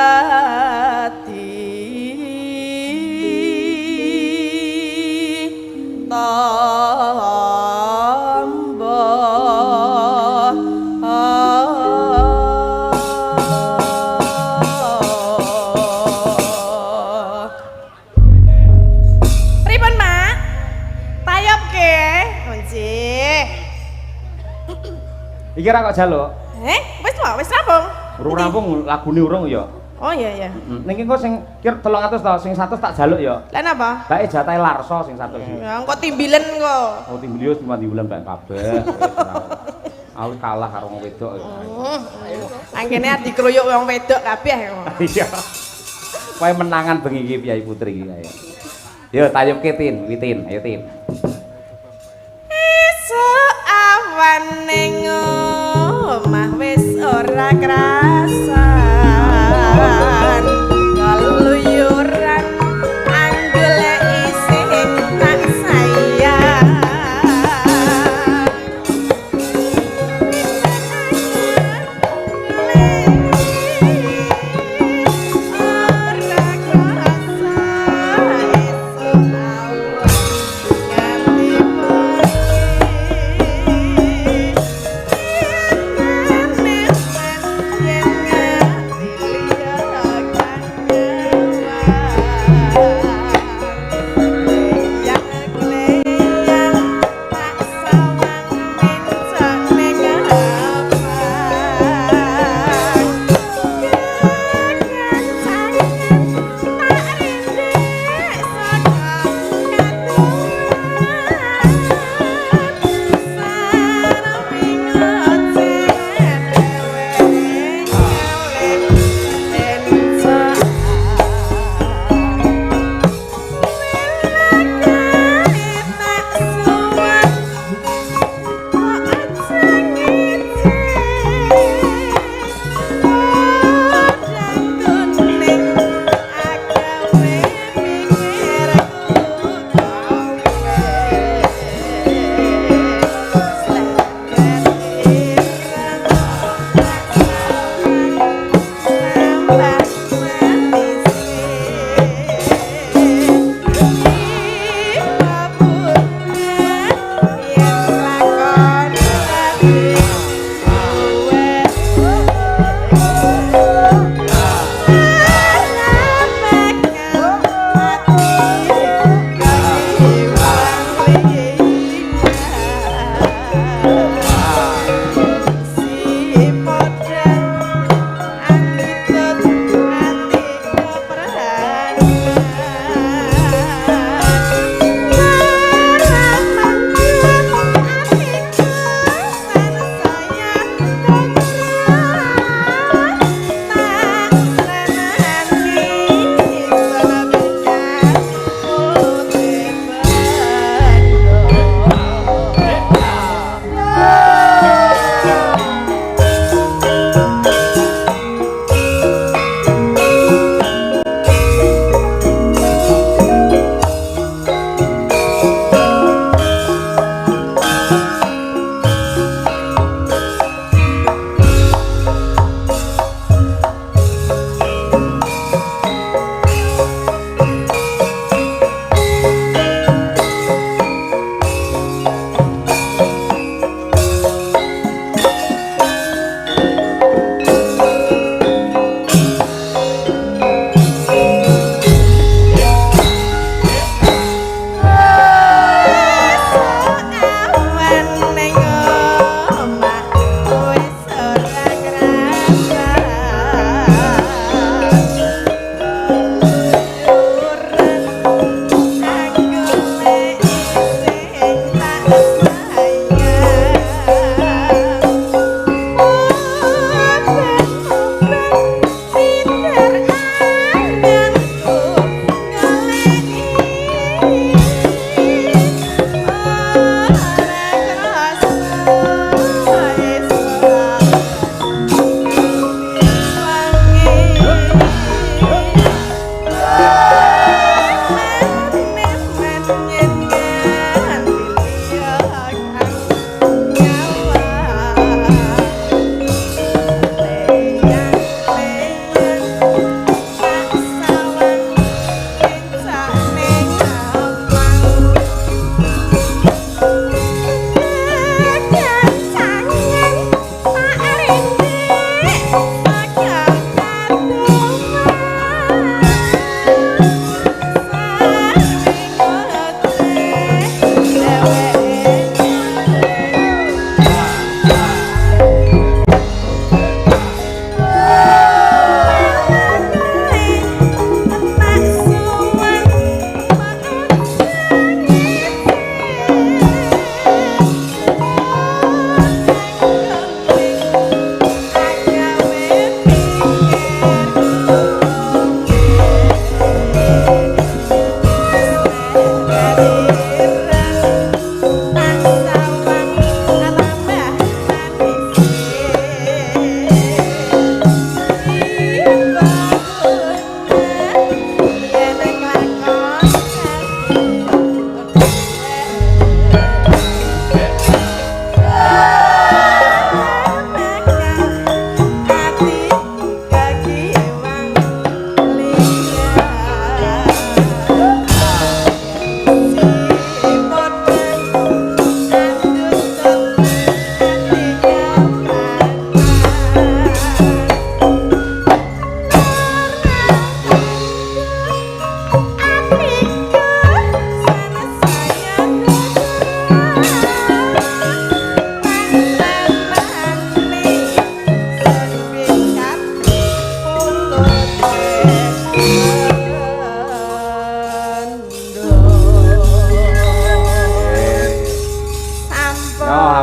[SPEAKER 4] Pripun, Mak? Tayop ke? Kunci.
[SPEAKER 2] iki ra kok jaluk.
[SPEAKER 4] Wis rampung.
[SPEAKER 2] Urung rampung lagune urung ya.
[SPEAKER 4] Oh iya.
[SPEAKER 2] Niki engko sing kir 300 to, sing 100 tak jaluk ya.
[SPEAKER 4] Lah napa?
[SPEAKER 2] Bae jatahe Larso sing 100 iki.
[SPEAKER 4] Ya engko timbilen kok.
[SPEAKER 2] Oh timbul yo cuma diulang mbak kabeh. Aku kalah karo wong wedok.
[SPEAKER 4] Angkene adi kroyok wong wedok kabeh.
[SPEAKER 2] Iya. Kowe menangan bengi iki Piai Putri iki ayo. Yo tayubke Tin, Witin, ayo Tin.
[SPEAKER 4] Esuk awan ning omah wis ora krasan kaluyuran anggoleki sing tak sayang ora krasa esuk awan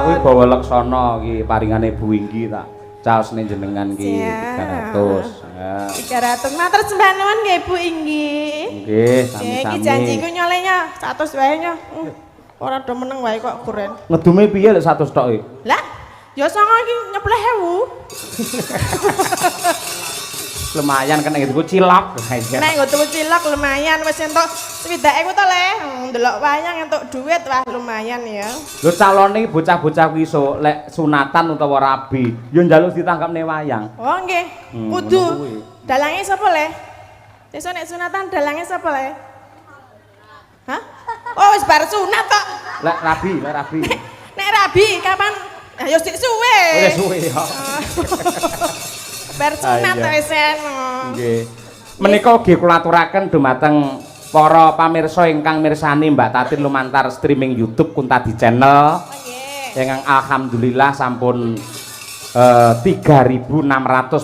[SPEAKER 2] kuwi bawa leksana iki paringane Bu Inggi tak caosne jenengan iki 300. Ya.
[SPEAKER 4] 300 matur sembah nuwun nggih Bu Inggi.
[SPEAKER 2] Nggih,
[SPEAKER 4] Iki
[SPEAKER 2] sami-sami.
[SPEAKER 4] janjiku nyolenya 100 wae nya. Ora do meneng wae kok kuren.
[SPEAKER 2] Ngedume piye lek 100 tok iki?
[SPEAKER 4] Lah, ya songo iki nyepleh 1000.
[SPEAKER 2] Lumayan kena gitu cilok.
[SPEAKER 4] Nek nggo tuku cilok lumayan wis entuk 70.000 to Le. Ndelok wayang entuk dhuwit wah lumayan ya.
[SPEAKER 2] Lho calone iki bocah-bocah kuwi iso lek sunatan utawa rabi, yo njaluk ditangkapne wayang.
[SPEAKER 4] Oh nggih.
[SPEAKER 2] Hmm,
[SPEAKER 4] Kudu.
[SPEAKER 2] ngono kuwi.
[SPEAKER 4] Dalange sapa Le? Sesuk nek sunatan dalange sapa Le? Hah? Oh wis bar sunat tok.
[SPEAKER 2] Lek rabi.
[SPEAKER 4] Nek rabi kapan? Ah ya sik suwe.
[SPEAKER 2] Oh ya suwe ya.
[SPEAKER 4] Bar sunat
[SPEAKER 2] iya.
[SPEAKER 4] wis
[SPEAKER 2] Nggih. Menika ugi kula aturaken dumateng para pamirsa ingkang mirsani Mbak Tatin lumantar streaming YouTube Kuntadi Channel.
[SPEAKER 4] Nggih.
[SPEAKER 2] Yang alhamdulillah sampun 3.600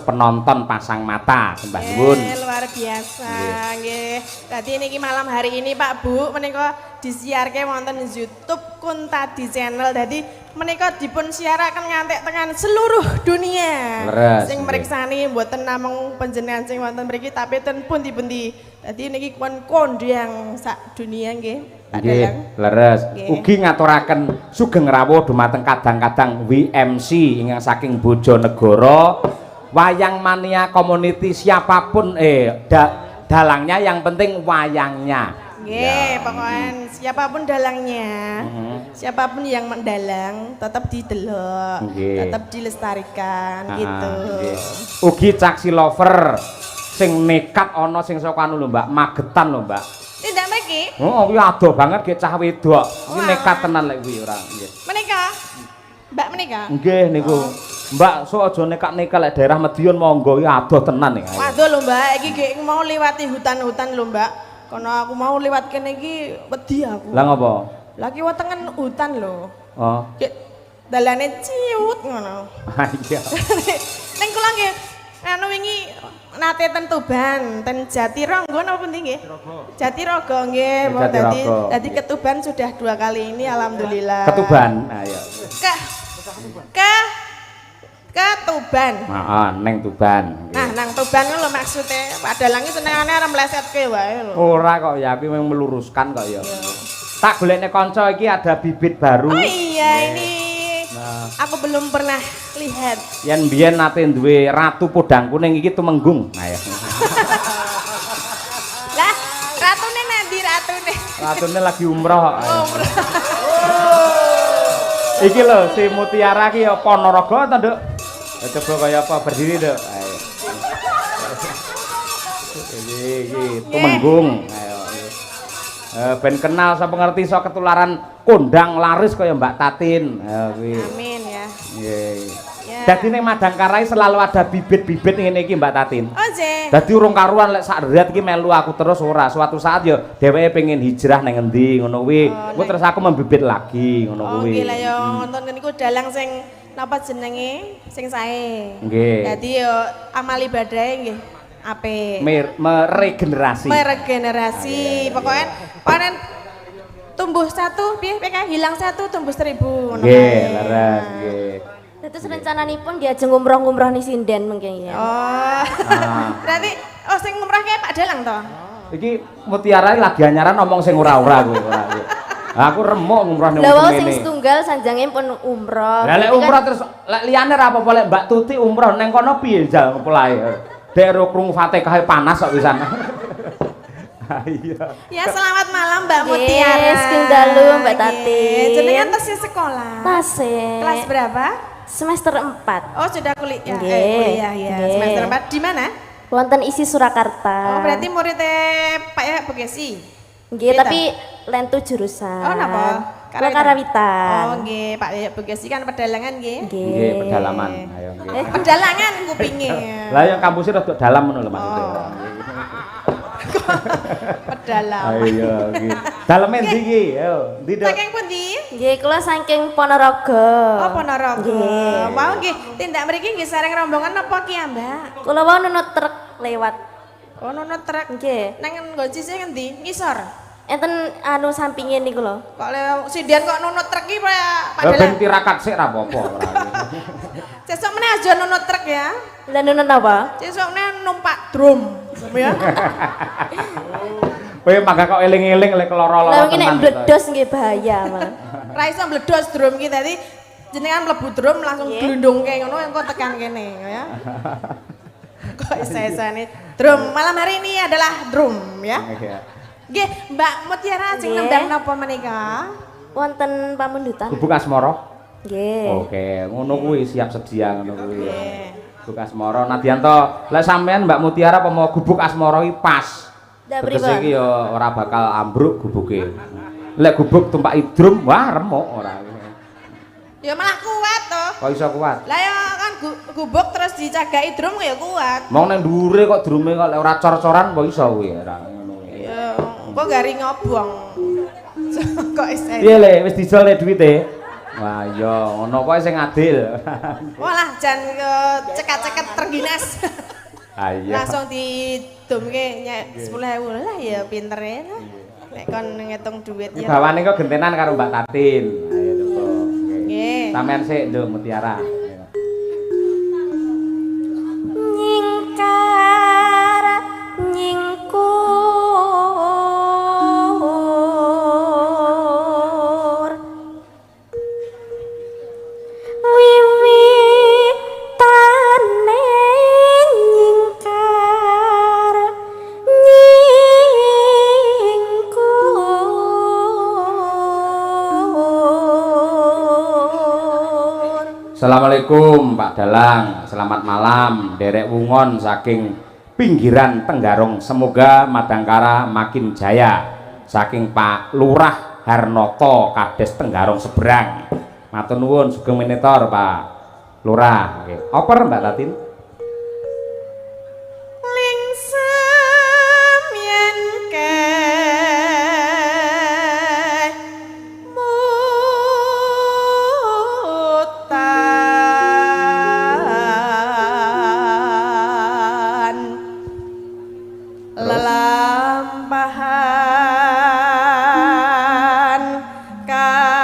[SPEAKER 2] penonton pasang mata, sembah nuwun.
[SPEAKER 4] Luar biasa nggih. Dadi niki malam hari ini Pak Bu menika disiarke wonten YouTube Kuntadi Channel. Dadi menika dipun siaraken ngantek tekan seluruh dunia.
[SPEAKER 2] Leres,
[SPEAKER 4] Sing mriksani mboten namung panjenengan sing wonten mriki tapi ten pundi-pundi. Dadi niki pun kondang sak dunia nggih. Pak
[SPEAKER 2] Nggih,
[SPEAKER 4] Dalang.
[SPEAKER 2] leres.
[SPEAKER 4] Nggih.
[SPEAKER 2] Ugi ngaturaken sugeng rawuh dumateng kadang-kadang WMC ingkang saking Bojonegoro, wayang mania community siapapun dalangnya yang penting wayangnya.
[SPEAKER 4] Nggih, pokoknya siapapun dalangnya, siapapun yang mendalang tetap didelok,
[SPEAKER 2] Nggih.
[SPEAKER 4] tetap dilestarikan gitu.
[SPEAKER 2] Nggih. Ugi caksi lover sing nekat ana sing saka anu lho Mbak, Magetan lho Mbak.
[SPEAKER 4] Tidak mriki,
[SPEAKER 2] Oh, kuwi adoh banget ge cah wedok. Iki
[SPEAKER 4] Wah.
[SPEAKER 2] nekat tenan lek kuwi ora. Nggih.
[SPEAKER 4] menika, Mbak menika.
[SPEAKER 2] Nggih niku. Mbak, so aja nekat-nekat lek daerah Madiun monggo iki adoh tenan iki.
[SPEAKER 4] Waduh lho Mbak, iki gek mau liwati hutan-hutan lho Mbak. Kono aku mau liwat kene iki wedi aku.
[SPEAKER 2] Lah ngopo?
[SPEAKER 4] Lagi wetengen hutan lho.
[SPEAKER 2] Oh.
[SPEAKER 4] Gek dalane ciut ngono.
[SPEAKER 2] Ah, iya.
[SPEAKER 4] Ning kula nggih anu wingi nate ten Tuban, ten Jatirogo napa pundi nggih? Jatirogo nggih.
[SPEAKER 2] Jatirogo.
[SPEAKER 4] Dadi ketuban sudah 2 kali ini alhamdulillah.
[SPEAKER 2] Ketuban. Ayo.
[SPEAKER 4] Ke Tuban.
[SPEAKER 2] Heeh, neng Tuban.
[SPEAKER 4] Nah, nang Tuban lho maksudnya Pak Dalang iki senengane arep mlesetke wae lho.
[SPEAKER 2] Ora kok ya, aku memang meluruskan kok ya. Tak golekne kanca iki ada bibit baru.
[SPEAKER 4] Oh iya, ini
[SPEAKER 2] Nah,
[SPEAKER 4] aku belum pernah lihat.
[SPEAKER 2] yen mbiyen nate duwe ratu podang kuning iki tumenggung. Nah ya.
[SPEAKER 4] Lah, ratune nanti ratune.
[SPEAKER 2] Ratune lagi umroh kok.
[SPEAKER 4] Oh,
[SPEAKER 2] Iki lho si Mutiara ki ya Ponorogo ta, Nduk? Ya coba kaya apa berdiri, Nduk. Ayo. Iki tumenggung. Ayo. Ben kenal sapa ngerti iso ketularan kondang laris kaya Mbak Tatin. Ayo kuwi.
[SPEAKER 4] amin ya.
[SPEAKER 2] Nggih.
[SPEAKER 4] Ya.
[SPEAKER 2] Dadi ning Madangkarai selalu ada bibit-bibit ngene iki Mbak Tatin.
[SPEAKER 4] Oh, Jeh.
[SPEAKER 2] Dadi urung karuan lek sak riat iki melu aku terus ora. Suatu saat ya dheweke pengen hijrah nang endi ngono kuwi. Kuwi terus aku membibit lagi ngono
[SPEAKER 4] Oh,
[SPEAKER 2] kuwi.
[SPEAKER 4] nggih lah ya wonten niku dalang sing napa jenenge sing sae.
[SPEAKER 2] Nggih.
[SPEAKER 4] Dadi yo amal ibadahe nggih apik.
[SPEAKER 2] Meregenerasi.
[SPEAKER 4] Meregenerasi. Pokoknya panen tumbuh 1 piye PK hilang 1 tumbuh 1000 ngono
[SPEAKER 2] Nggih,
[SPEAKER 4] kae.
[SPEAKER 2] leres nggih.
[SPEAKER 5] Terus rencananipun diajeng umroh-umroh nih sinden mungkin ya.
[SPEAKER 4] Oh.
[SPEAKER 2] Ah.
[SPEAKER 4] Berarti oh sing ngumrahke Pak Dalang to?
[SPEAKER 2] Iki Mutiara lagi anyaran ngomong sing ora-ora kuwi ora kuwi. Aku remuk ngumroh ning
[SPEAKER 5] Lah wau sing
[SPEAKER 2] kene.
[SPEAKER 5] setunggal sanjange pun umroh.
[SPEAKER 2] Lah lek
[SPEAKER 5] Berarti
[SPEAKER 2] umroh
[SPEAKER 5] kan-
[SPEAKER 2] terus lek liyane ra apa-apa lek Mbak Tuti umroh neng kono piye jal polahe. Dek ro krungu Fatihah panas kok pisan. Iya.
[SPEAKER 4] Ya selamat malam Mbak
[SPEAKER 5] Yes,
[SPEAKER 4] Mutiara.
[SPEAKER 5] King Dalu, Mbak
[SPEAKER 4] Nggih.
[SPEAKER 5] Tatin.
[SPEAKER 4] Jenengan tasih sekolah.
[SPEAKER 5] Tasik.
[SPEAKER 4] Kelas berapa?
[SPEAKER 5] Semester 4.
[SPEAKER 4] Oh sudah kuliah.
[SPEAKER 5] Nggih.
[SPEAKER 4] Kuliah ya.
[SPEAKER 5] Nggih.
[SPEAKER 4] Semester 4 di mana?
[SPEAKER 5] Wonten isi Surakarta.
[SPEAKER 4] Oh berarti muridnya Pak ya Bugesi.
[SPEAKER 5] Nggih,
[SPEAKER 4] Kita?
[SPEAKER 5] tapi lentu jurusan.
[SPEAKER 4] Oh napa?
[SPEAKER 5] Kula Karawitan.
[SPEAKER 4] Oh nggih, Pak ya Bugesi kan pedalangan nggih.
[SPEAKER 2] Nggih, pedalaman. Ayo nggih.
[SPEAKER 4] Pedalangan kupinge.
[SPEAKER 2] Lah yang kampusnya rada dalam ngono lho maksudnya.
[SPEAKER 4] Oh. Pedalam.
[SPEAKER 2] Ayo nggih. Daleme ndi iki? Ayo, ndi Dok?
[SPEAKER 4] Saking pundi?
[SPEAKER 5] Nggih, kula saking Ponorogo.
[SPEAKER 4] Oh Ponorogo.
[SPEAKER 5] Nggih.
[SPEAKER 4] Mau nggih, tindak mriki nggih sareng rombongan napa ki ya, Mbak?
[SPEAKER 5] Kula wau nunut truk lewat.
[SPEAKER 4] Oh nono truk.
[SPEAKER 5] Nggih.
[SPEAKER 4] Nang nggon sisih ngendi? Ngisor.
[SPEAKER 5] enten anu sampinge niku lho.
[SPEAKER 4] Kok le sinden kok nunut truk iki
[SPEAKER 2] Ben
[SPEAKER 4] padahal
[SPEAKER 2] tirakat sik ra apa-apa ora.
[SPEAKER 4] sesuk meneh aja nunut truk ya.
[SPEAKER 5] Lah nunut apa?
[SPEAKER 4] Sesuk meneh numpak drum. Ya.
[SPEAKER 2] Kowe mangga kok eling-eling lek lara-lara
[SPEAKER 5] Lah iki nek meledos nggih bahaya, Mas.
[SPEAKER 4] Ra iso meledos drum iki dadi jenengan mlebu drum langsung glundungke ngono engko tekan kene ya. Kok isa-isane drum. Malam hari ini adalah drum ya. Nggih, Mbak Mutiara sing nendang napa menika?
[SPEAKER 5] Wonten pamundutan.
[SPEAKER 2] Gubuk asmara.
[SPEAKER 5] Nggih.
[SPEAKER 2] Oke, ngono kuwi siap sedia ngono kuwi. Gubuk asmara Nadianto, lek sampean Mbak Mutiara apa mau gubuk asmara iki pas.
[SPEAKER 5] Dah
[SPEAKER 2] Tegese
[SPEAKER 5] pripun?
[SPEAKER 2] iki ya ora bakal ambruk gubuke. Lek gubuk tumpak idrum, wah remuk ora.
[SPEAKER 4] Ya malah kuat toh.
[SPEAKER 2] Kok iso kuat?
[SPEAKER 4] Lah ya kan gubuk terus dicagaki drum ya kuat.
[SPEAKER 2] Mong nang dhuwure kok drume kok lek ora cor-coran kok iso kuwi ora ngono.
[SPEAKER 4] Ya kok gari ngobong. Kok isa.
[SPEAKER 2] Piye le wis dijol le duwite? Wah iya ngono pokoke sing adil.
[SPEAKER 4] Walah jan cekat-cekat terginas.
[SPEAKER 2] Ayo.
[SPEAKER 4] Langsung didumke nyek 10.000 lah ya pinter ya. Nek kon ngitung duit ya.
[SPEAKER 2] Bawane kok gentenan karo Mbak Tatin. Ayo coba.
[SPEAKER 4] Nggih.
[SPEAKER 2] Sampeyan sik Nduk Mutiara.
[SPEAKER 5] Nyingkar nyingkur wiwitane nyingkar nyingkur.
[SPEAKER 2] Assalamualaikum Pak Dalang, selamat malam derek wungon saking pinggiran Tenggarong, semoga Madangkara makin jaya saking Pak Lurah Harnoto Kades Tenggarong seberang. Matur nuwun sugeng minitor Pak Lurah. Nggih. Oper Mbak Tatin?
[SPEAKER 4] Lingsem yen keh mutan lelampahan kang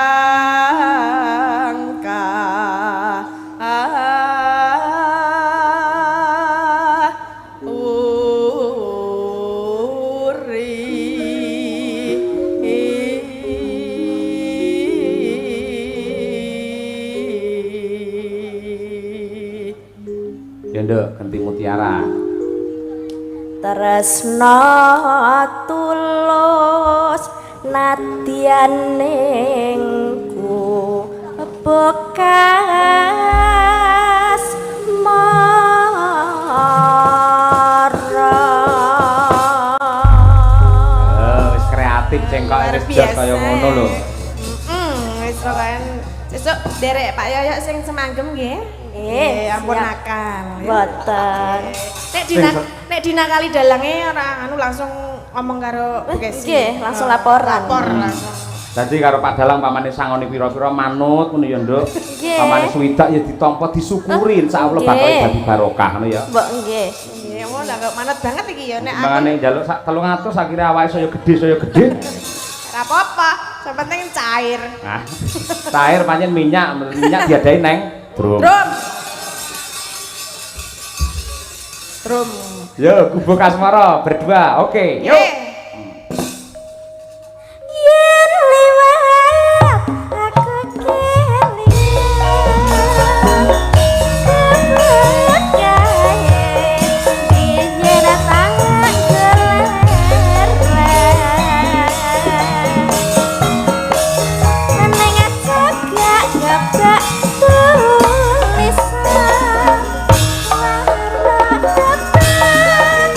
[SPEAKER 2] Ya Nduk, ganti Mutiara.
[SPEAKER 5] Tresna tulus nadyaningku bekas marah.
[SPEAKER 2] Wis kreatif cengkok wis jos kaya ngono lho.
[SPEAKER 4] Wis kan sesuk derek Pak Yoyo sing semanggem nggih.
[SPEAKER 5] Nggih,
[SPEAKER 4] ampun
[SPEAKER 5] siap.
[SPEAKER 4] nakal.
[SPEAKER 5] Boten.
[SPEAKER 4] Nek dinakali dalange ora anu langsung ngomong karo Bu Kesi.
[SPEAKER 5] Nggih, langsung laporan.
[SPEAKER 4] Lapor langsung.
[SPEAKER 2] Dadi karo Pak Dalang pamane sangoni pira-pira manut ngono ya Nduk.
[SPEAKER 5] Nggih.
[SPEAKER 2] Pamane swidak ya ditampa disyukuri insyaallah
[SPEAKER 5] Nggih.
[SPEAKER 2] bakal dadi barokah ngono ya.
[SPEAKER 5] Mbok nggih.
[SPEAKER 4] Nggih, ngono lah kok manut banget iki ya nek aku.
[SPEAKER 2] Mangane njaluk sak 300 akhire awake saya gedhe.
[SPEAKER 4] Ora apa-apa, sing penting cair.
[SPEAKER 2] Nah, cair pancen minyak diadain neng drum.
[SPEAKER 4] Drum. Drum.
[SPEAKER 2] Yo, gubuk asmara berdua. Oke, yuk.
[SPEAKER 5] Yen liwat aku kelingan kebelet gawe yen tangan geler neng aja gak gebak tulisan lara depan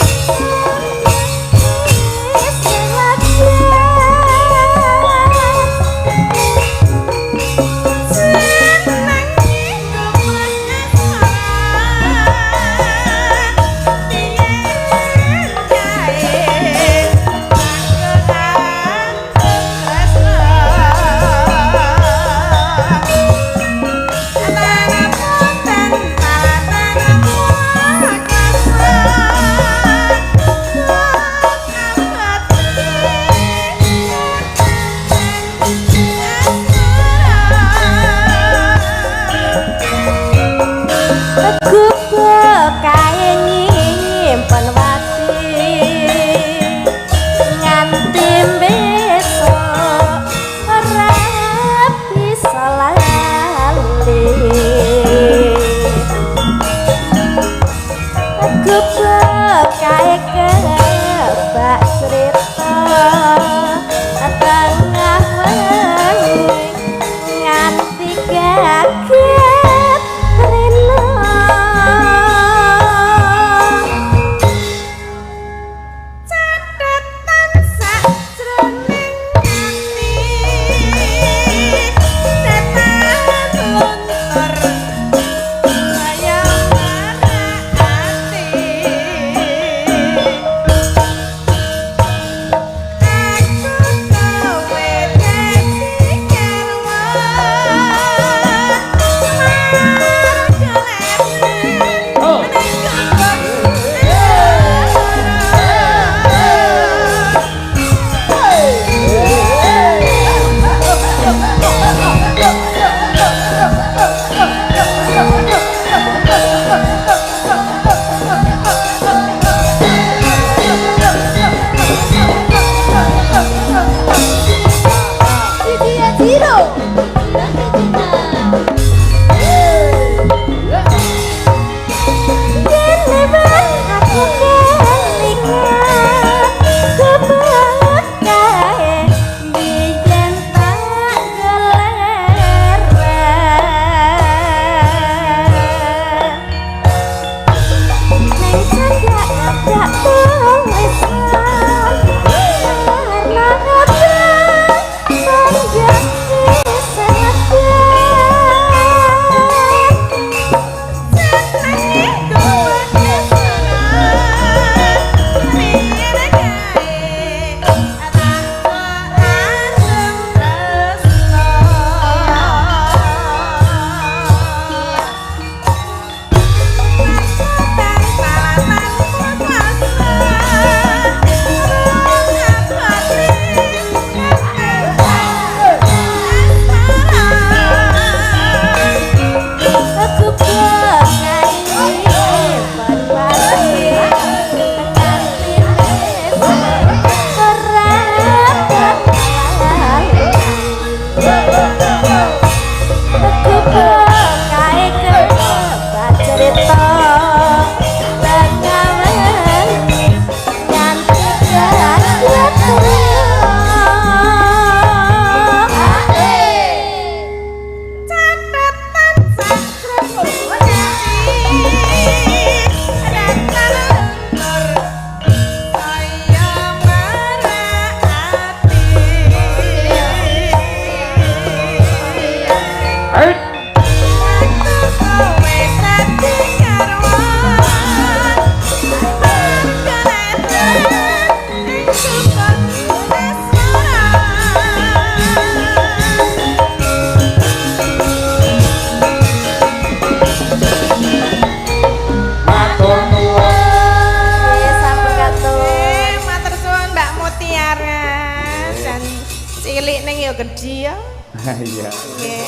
[SPEAKER 4] gedhi ya.
[SPEAKER 2] Iya.
[SPEAKER 4] Nggih.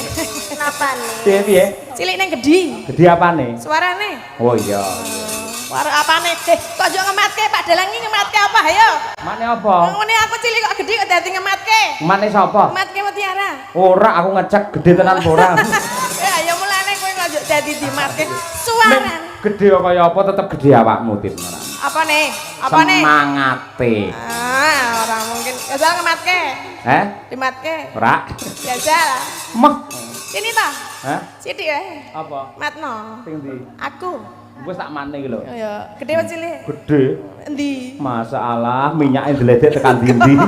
[SPEAKER 5] Kenapa nih?
[SPEAKER 2] Piye?
[SPEAKER 4] Cilik ning gedhi.
[SPEAKER 2] Gede apane?
[SPEAKER 4] Suarane.
[SPEAKER 2] Oh iya.
[SPEAKER 4] Suara apane? Kok yo ngematke Pak Dalang iki ngematke apa ayo?
[SPEAKER 2] Mane apa?
[SPEAKER 4] Ngene aku cilik kok gedhi kok dadi ngematke.
[SPEAKER 2] Mane sapa?
[SPEAKER 4] Ngematke Mutiara.
[SPEAKER 2] Ora aku ngecek gede tenan apa ora.
[SPEAKER 4] Ya ya mulane kowe kok dadi dimatke suarane.
[SPEAKER 2] Gede kaya apa tetep gede awakmu Tim.
[SPEAKER 4] Apa nih? Apa nih?
[SPEAKER 2] Semangate.
[SPEAKER 4] Orang mungkin. Biasa ngematke. Dimatke.
[SPEAKER 2] Ora.
[SPEAKER 4] Biasa lah.
[SPEAKER 2] Meh.
[SPEAKER 4] Sini ta?
[SPEAKER 2] Hah?
[SPEAKER 4] Sithik wae.
[SPEAKER 2] Apa?
[SPEAKER 4] Matno.
[SPEAKER 2] Sing ndi?
[SPEAKER 4] Aku.
[SPEAKER 2] Wis tak mane iki lho.
[SPEAKER 4] Ya, gede apa cilik?
[SPEAKER 2] Gede.
[SPEAKER 4] Endi?
[SPEAKER 2] Masalah minyake ndledek tekan ndi-ndi.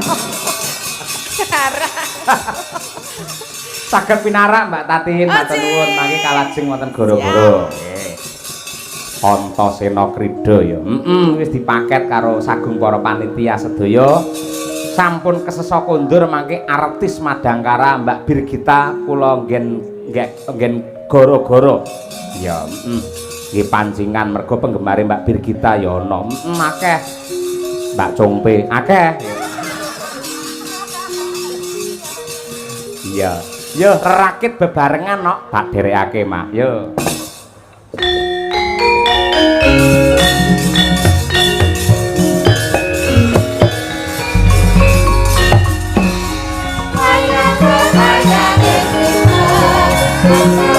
[SPEAKER 4] Jarang.
[SPEAKER 2] Saged pinarak Mbak Tatin, matur nuwun mangke kalajeng wonten goro-goro. Nggih. Antasena Krida ya. Wis dipaket karo sagung para panitia sedaya. Sampun kesesa kondur mangke artis Madangkara Mbak Birgita kula nggen goro-goro. Ya, nggih pancingan mergo penggemare Mbak Birgita ya ana. Akeh. Mbak Congpe akeh. Iya. Yo rakit bebarengan nok tak derekake mak. Yo.
[SPEAKER 5] Saya